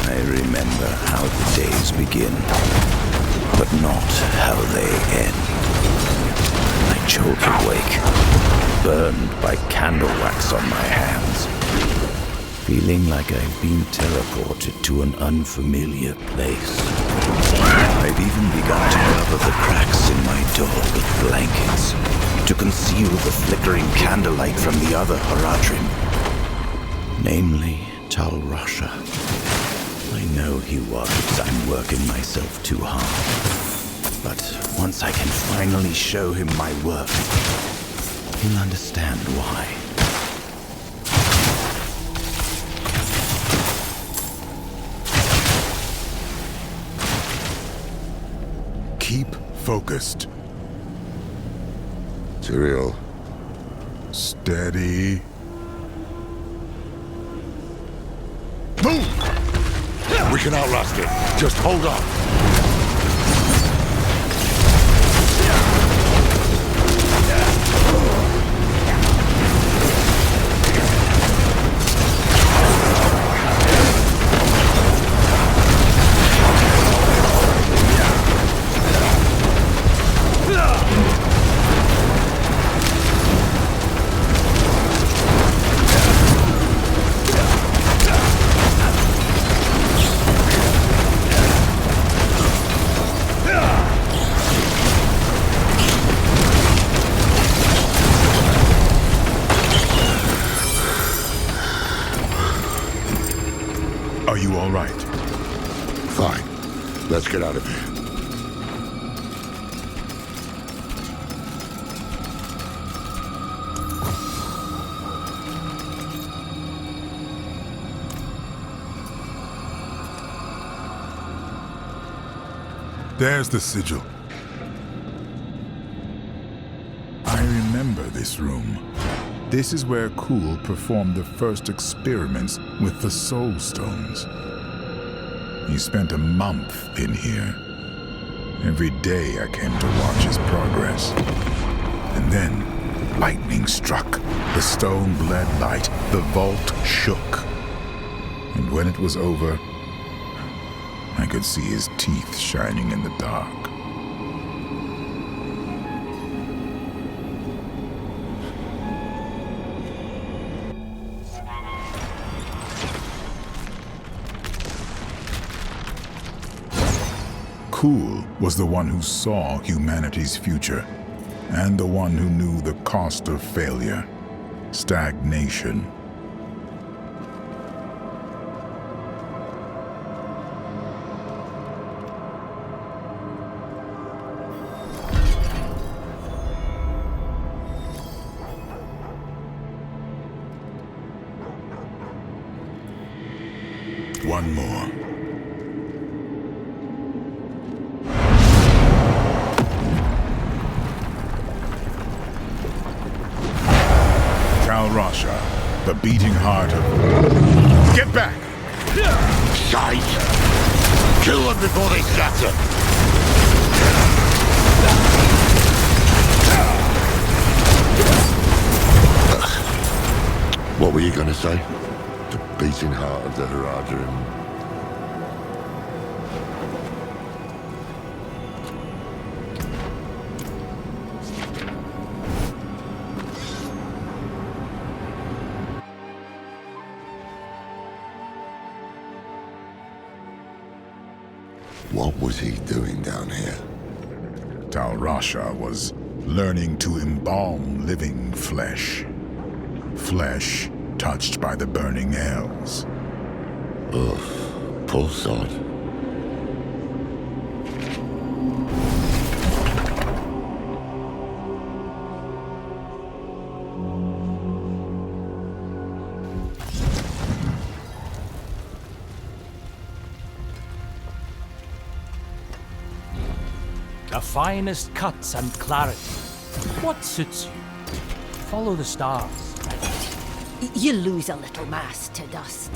R: I remember how the days begin, but not how they end. I jolt awake, burned by candle wax on my hands, feeling like I've been teleported to an unfamiliar place. I've even begun to cover the cracks in my door with blankets to conceal the flickering candlelight from the other Horardrim, namely Tal Rasha. I know he worries I'm working myself too hard, but once I can finally show him my work, he'll understand why.
G: Keep focused.
F: Tyrael.
G: Steady. Move!
F: We can outlast it. Just hold on.
G: Are you all right?
F: Fine. Let's get out of here.
G: There's the sigil. I remember this room. This is where Kuhl performed the first experiments with the Soul Stones. He spent a month in here. Every day I came to watch his progress. And then, lightning struck. The stone bled light. The vault shook. And when it was over, I could see his teeth shining in the dark. Kuhl was the one who saw humanity's future, and the one who knew the cost of failure, stagnation. One more. Rasha, the beating heart of... Get back!
F: Shite! Kill them before they scatter! What were you gonna say? The beating heart of the Horardric. What was he doing down here?
G: Tal Rasha was learning to embalm living flesh. Flesh touched by the burning hells.
F: Ugh, poor sod.
P: The finest cuts and clarity. What suits you? Follow the stars.
I: You lose a little mass to dust.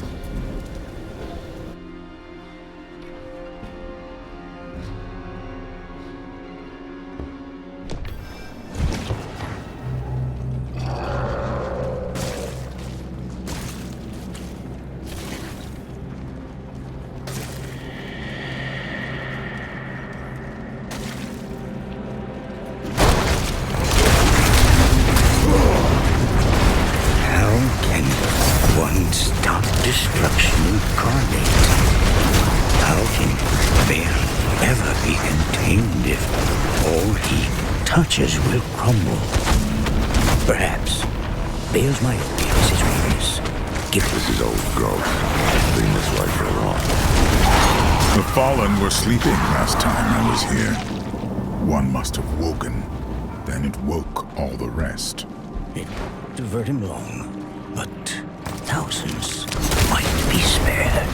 R: Destruction incarnate. How can Baal ever be contained if all he touches will crumble? Perhaps Baal's myopia is his weakness.
F: This is old growth. Been this way for a while.
G: The Fallen were sleeping last time I was here. One must have woken. Then it woke all the rest.
R: It diverted him long, but thousands might be spared.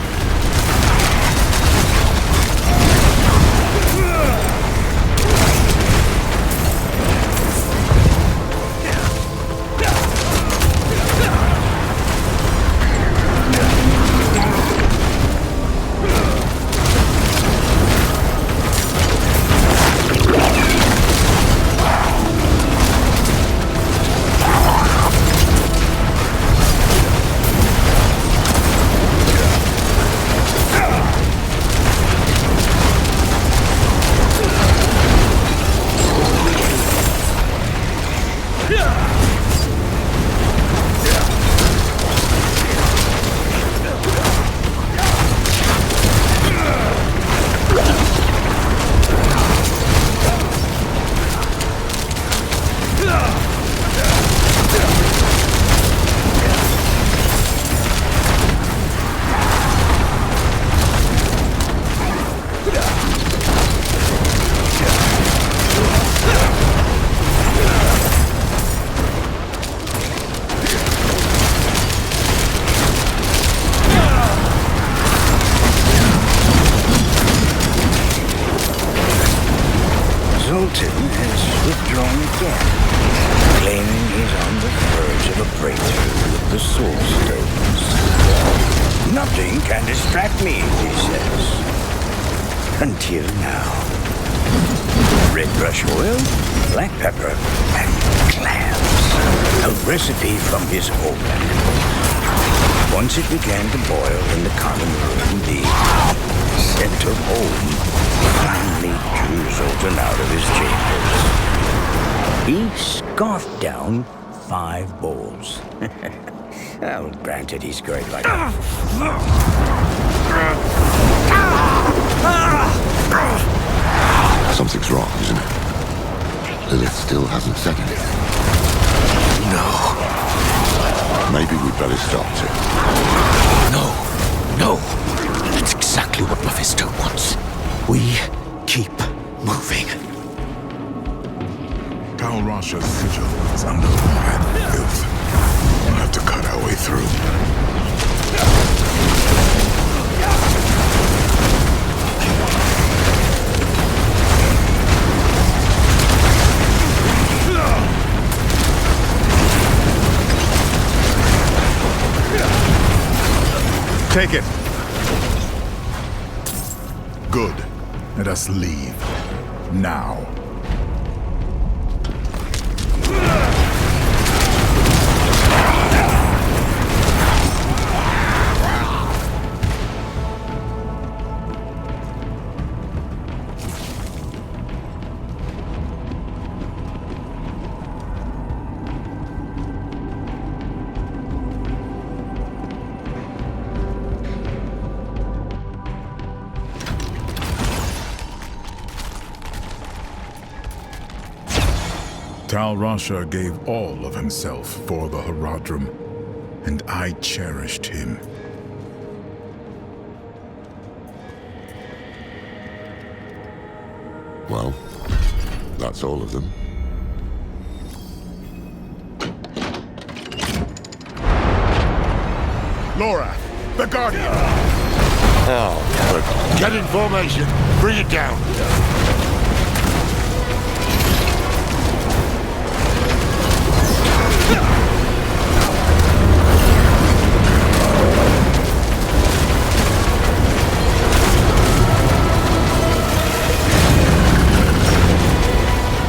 P: Zoltan has withdrawn again, claiming he's on the verge of a breakthrough with the Soul Stones. Nothing can distract me, he says. Until now. Red brush oil, black pepper, and clams. A recipe from his homeland. Once it began to boil in the common room, the scent of home finally drew Zoltan out of his chambers. He scoffed down 5 bowls. Oh, granted, he's great like that.
F: Something's wrong, isn't it? Lilith still hasn't said anything.
A: No.
F: Maybe we'd better stop, Tim.
A: No. That's exactly what Mephisto wants. We keep moving.
G: Tal Rasha's sigil is under the red filth. We'll have to cut our way through. Take it. Good. Let us leave. Now. Tal Rasha gave all of himself for the Horardrim, and I cherished him.
F: Well, that's all of them.
G: Laura, the Guardian!
K: Oh, get in formation. Bring it down.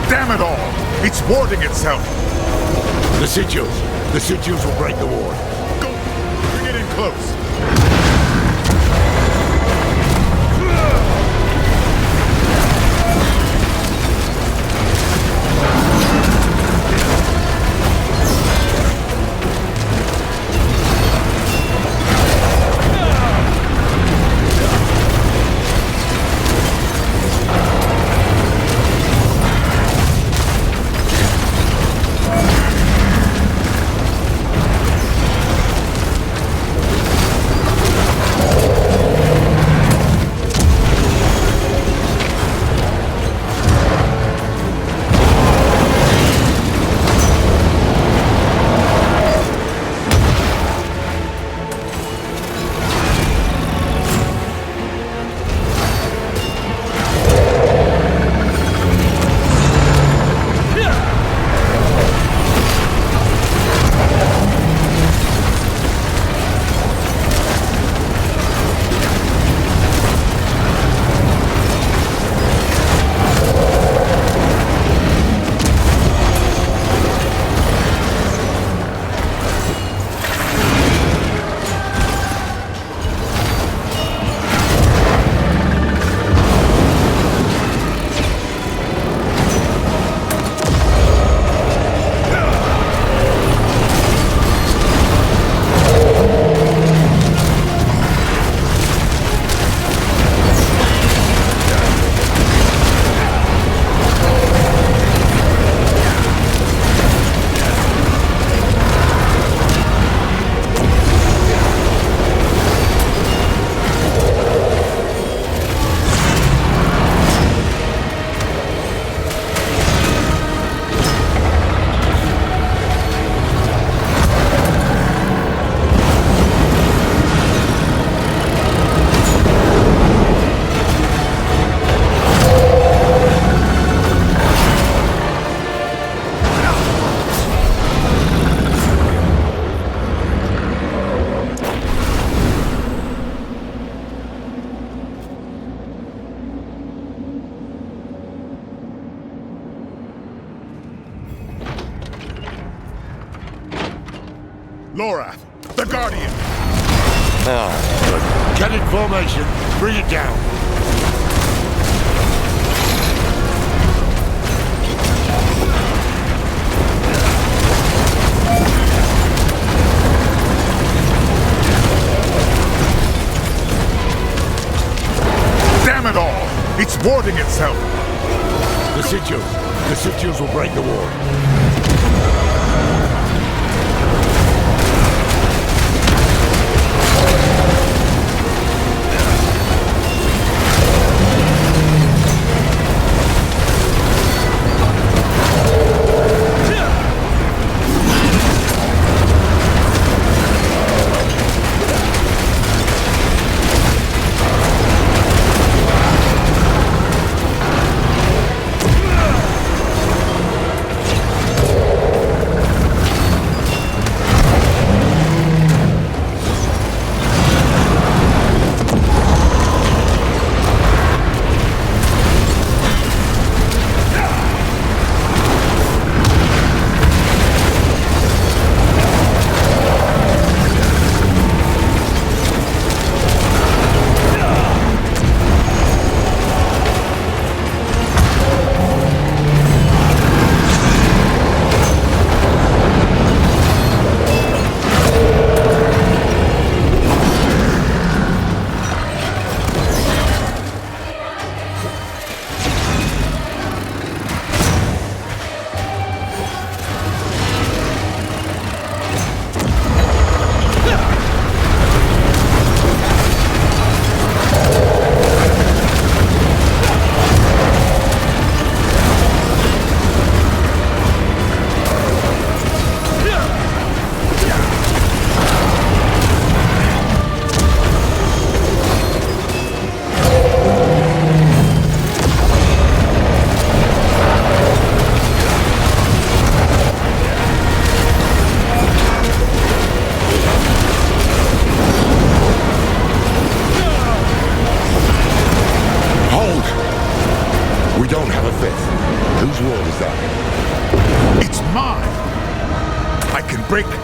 G: Damn it all! It's warding itself!
K: The sigils will break the ward.
G: Go! Bring it in close! Lorath, the Guardian!
K: Ah, good. Get in formation. Bring it down.
G: Damn it all! It's warding itself!
K: The sigils. The sigils will break the wall.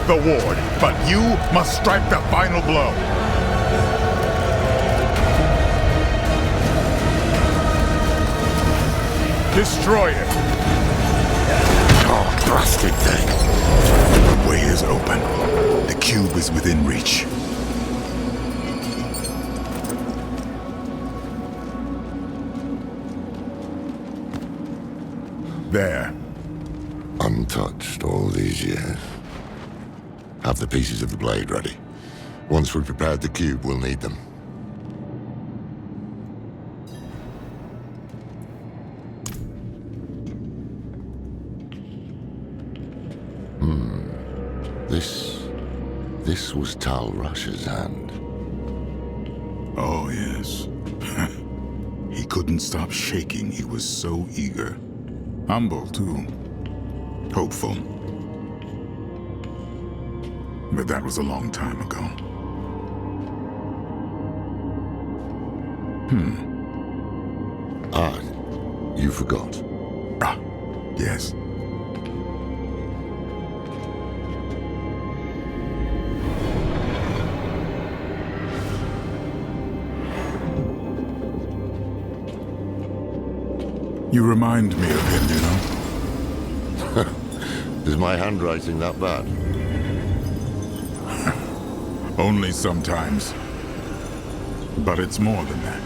G: The ward, but you must strike the final blow. Destroy it.
K: Oh, blasted thing.
G: The way is open. The cube is within reach. There.
F: Untouched all these years. Have the pieces of the blade ready. Once we've prepared the cube, we'll need them. This was Tal Rush's hand.
G: Oh, yes. He couldn't stop shaking. He was so eager. Humble, too. Hopeful. But that was a long time ago.
F: Ah, you forgot.
G: Ah, yes. You remind me of him, you know?
F: Is my handwriting that bad?
G: Only sometimes. But it's more than that.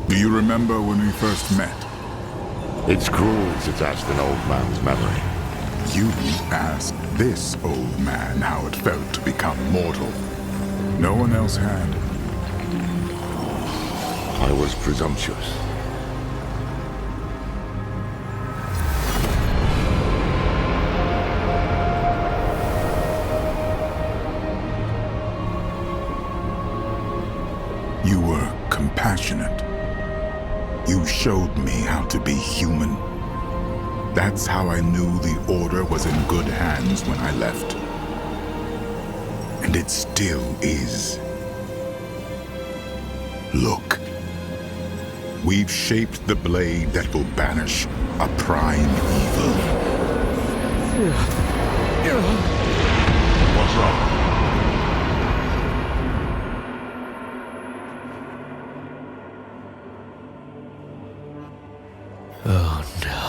G: Do you remember when we first met?
K: It's cruel to test an old man's memory.
G: You asked this old man how it felt to become mortal. No one else had.
K: I was presumptuous.
G: You were compassionate. You showed me how to be human. That's how I knew the Order was in good hands when I left. And it still is. Look. We've shaped the blade that will banish a prime evil.
K: What's wrong?
A: Oh no.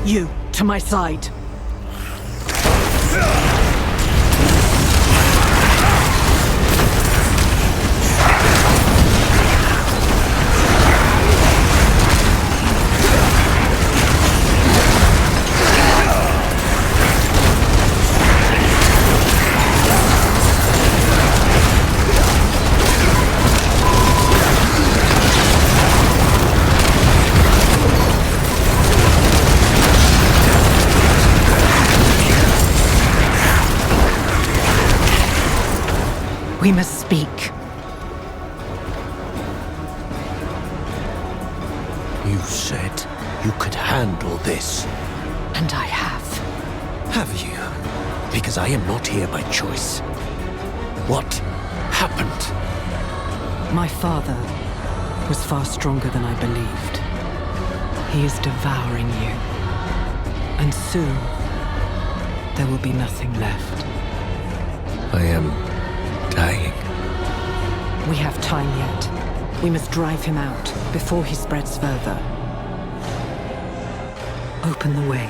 D: You, to my side. We must speak.
A: You said you could handle this.
D: And I have.
A: Have you? Because I am not here by choice. What happened?
E: My father was far stronger than I believed. He is devouring you. And soon, there will be nothing left.
A: I am dying.
E: We have time yet. We must drive him out before he spreads further. Open the way.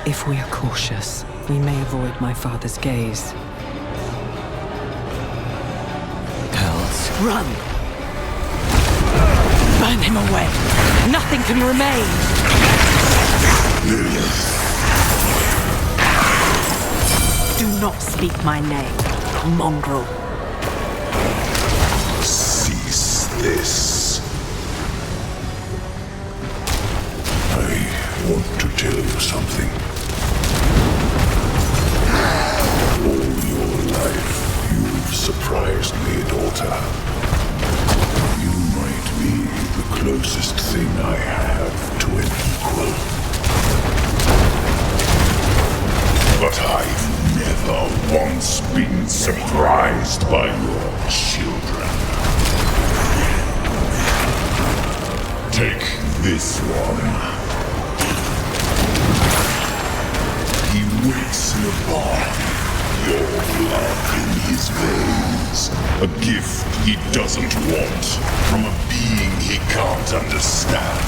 E: If we are cautious, we may avoid my father's gaze.
A: Hells.
D: Run! Burn him away! Nothing can remain! Do not speak my name, mongrel.
G: Cease this. I want to tell you something. All your life, you've surprised me, daughter. You might be the closest thing I have to an equal. But I've never once been surprised by your children. Take this one. He wakes in a barn, your blood in his veins. A gift he doesn't want from a being he can't understand.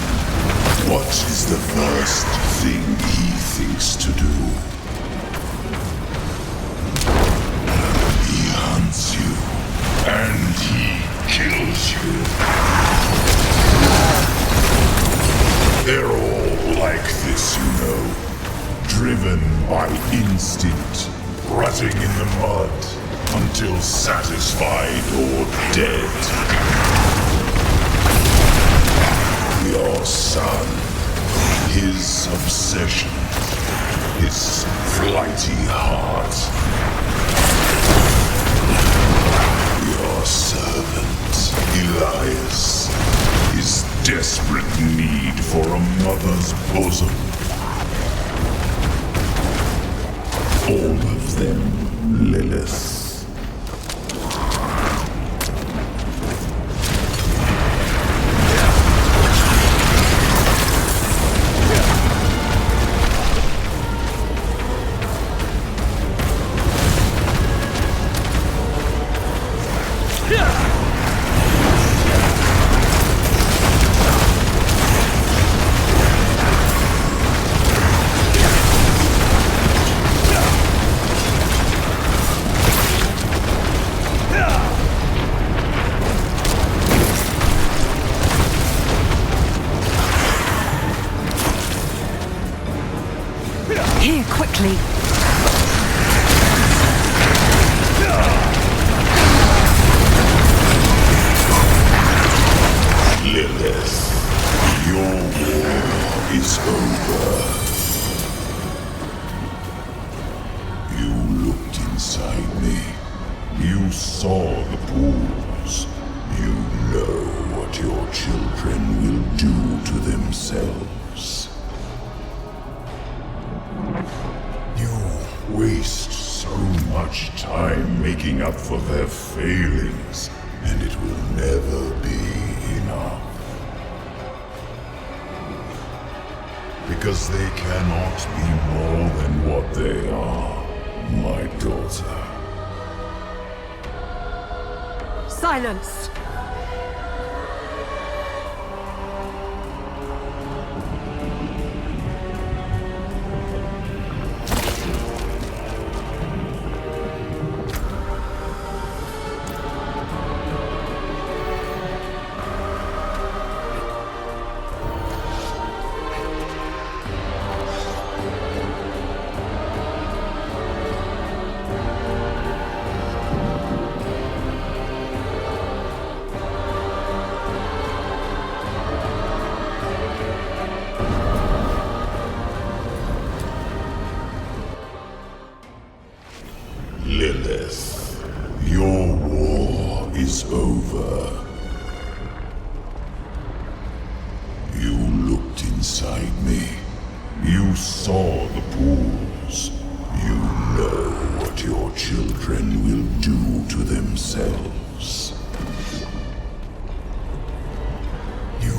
G: What is the first thing he thinks to do? He hunts you, and he kills you. They're all like this, you know. Driven by instinct, rutting in the mud, until satisfied or dead. Your son, his obsession, his flighty heart. Your servant, Elias, his desperate need for a mother's bosom. All of them, Lilith.
D: Here, quickly!
G: Lilith, your war is over. You looked inside me. You saw the pools. You know what your children will do to themselves. You making up for their failings, and it will never be enough. Because they cannot be more than what they are, my daughter.
I: Silence!
G: Lilith, your war is over. You looked inside me. You saw the pools. You know what your children will do to themselves. You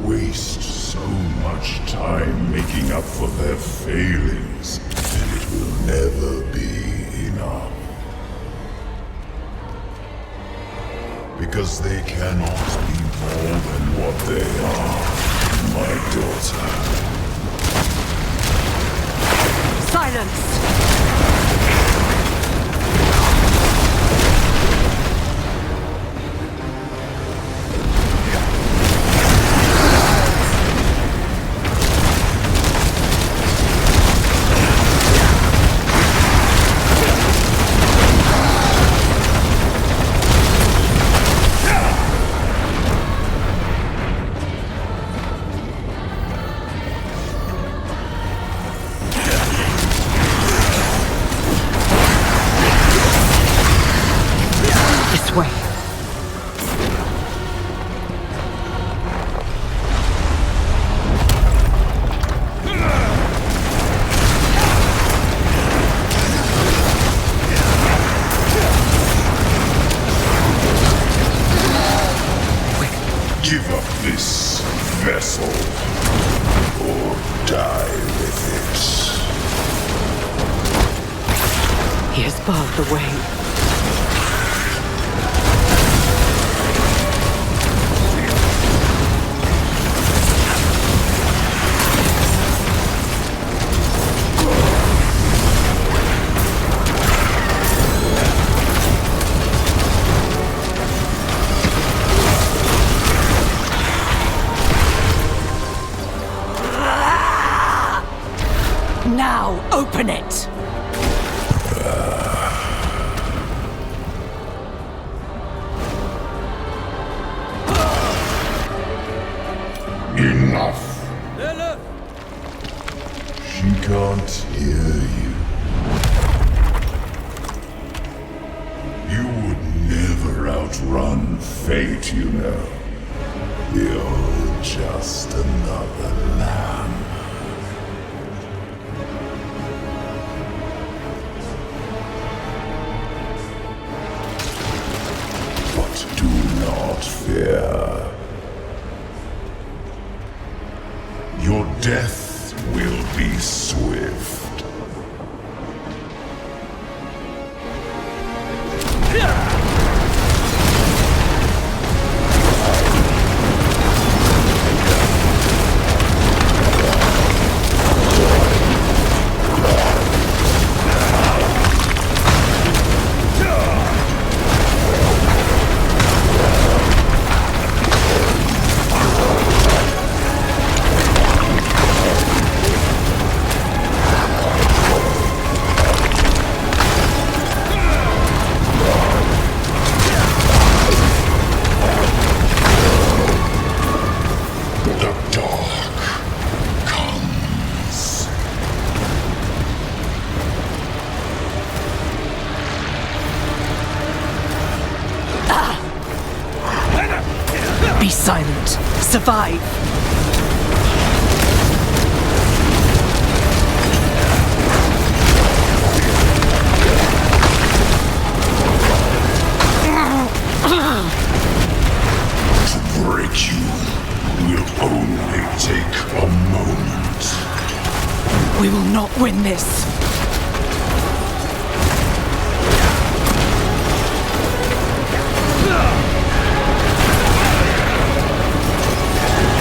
G: waste so much time making up for their failings, and it will never be enough. Because they cannot be more than what they are, my daughter.
I: Silence!
G: Give up this vessel, or die with it.
E: He has barred the way.
I: Now, open it!
G: Enough! She can't hear you. You would never outrun fate, you know. You're just another lamb. Do not fear. Your death will be swift.
I: Be silent. Survive.
S: rescue will only take a moment.
D: We will not win this.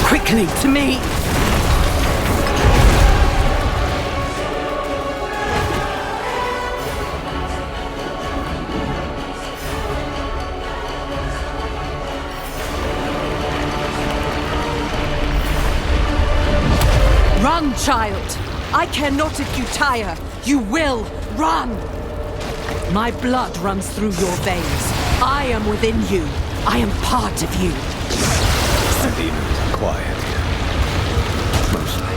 D: Quickly, to me! Run, child! I care not if you tire. You will run! My blood runs through your veins. I am within you. I am part of you.
J: The demons are quiet here. Mostly.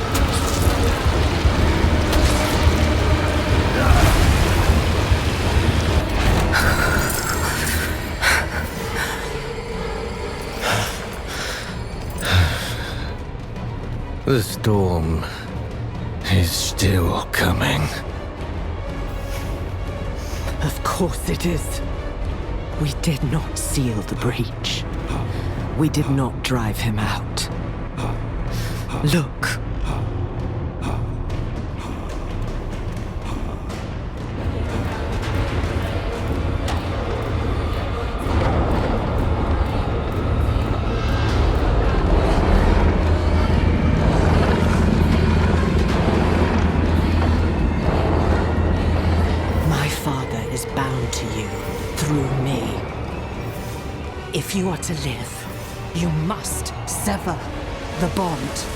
A: The storm is still coming.
D: Of course it is. We did not seal the breach. We did not drive him out. Look. My father is bound to you through me. If you are to live, you must sever the bond.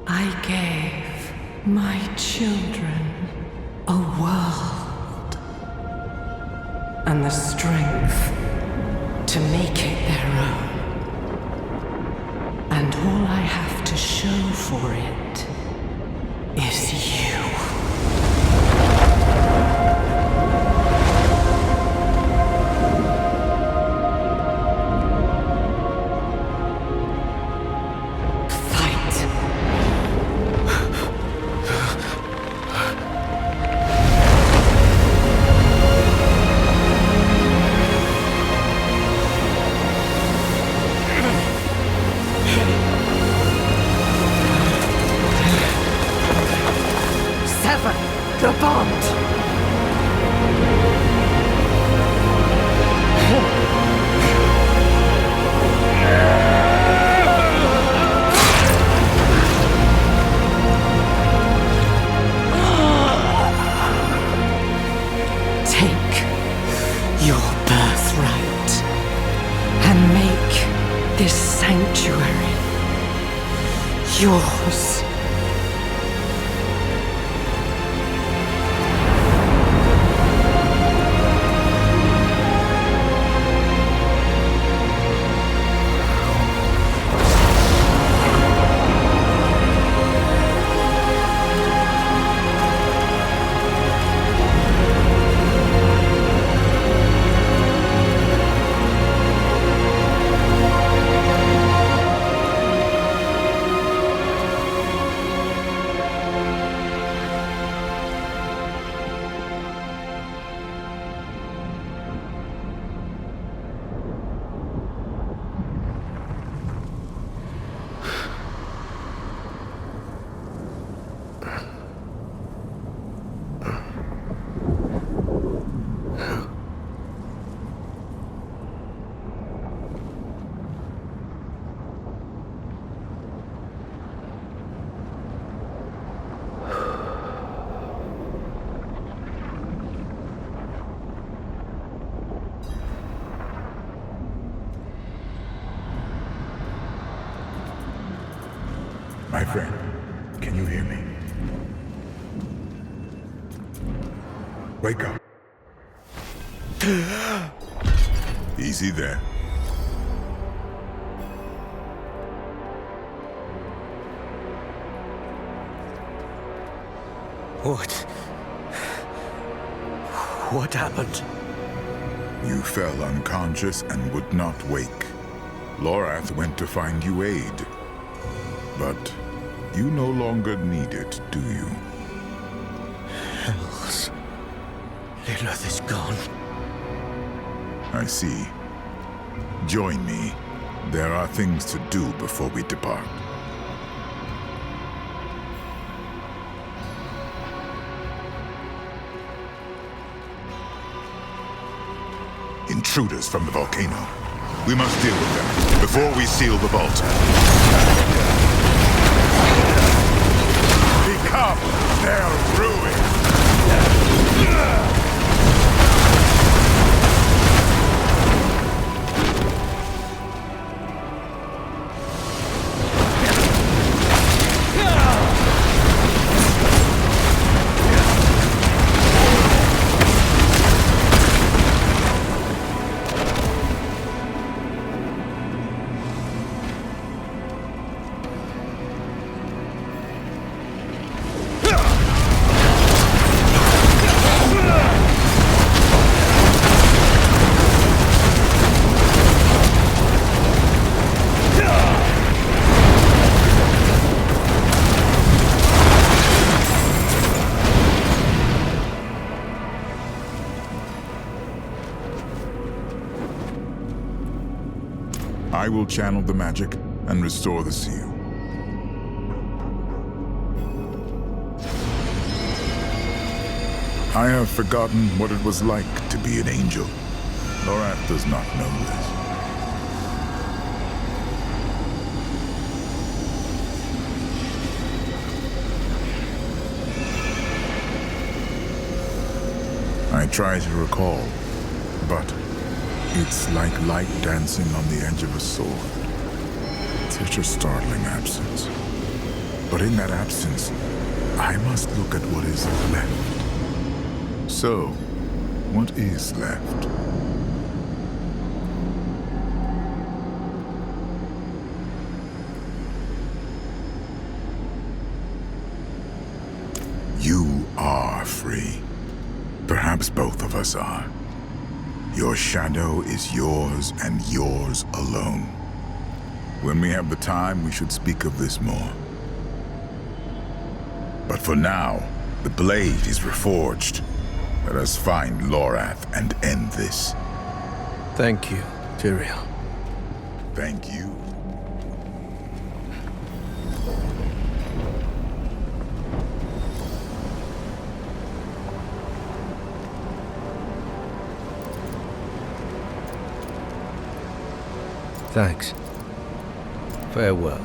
D: I gave my children a world and the strength to make it their own. And all I have to show for it is you. The bond! Take your birthright and make this sanctuary yours.
G: My friend, can you hear me? Wake up. Easy there.
A: What happened?
G: You fell unconscious and would not wake. Lorath went to find you aid. But you no longer need it, do you?
A: Hells. Lilith is gone.
G: I see. Join me. There are things to do before we depart. Intruders from the volcano. We must deal with them before we seal the vault. Become their ruin! I will channel the magic and restore the seal. I have forgotten what it was like to be an angel. Lorath does not know this. I try to recall, but it's like light dancing on the edge of a sword. Such a startling absence. But in that absence, I must look at what is left. So, what is left? You are free. Perhaps both of us are. Your shadow is yours and yours alone. When we have the time, we should speak of this more. But for now, the blade is reforged. Let us find Lorath and end this.
A: Thank you, Tyrael.
G: Thank you.
A: Thanks. Farewell.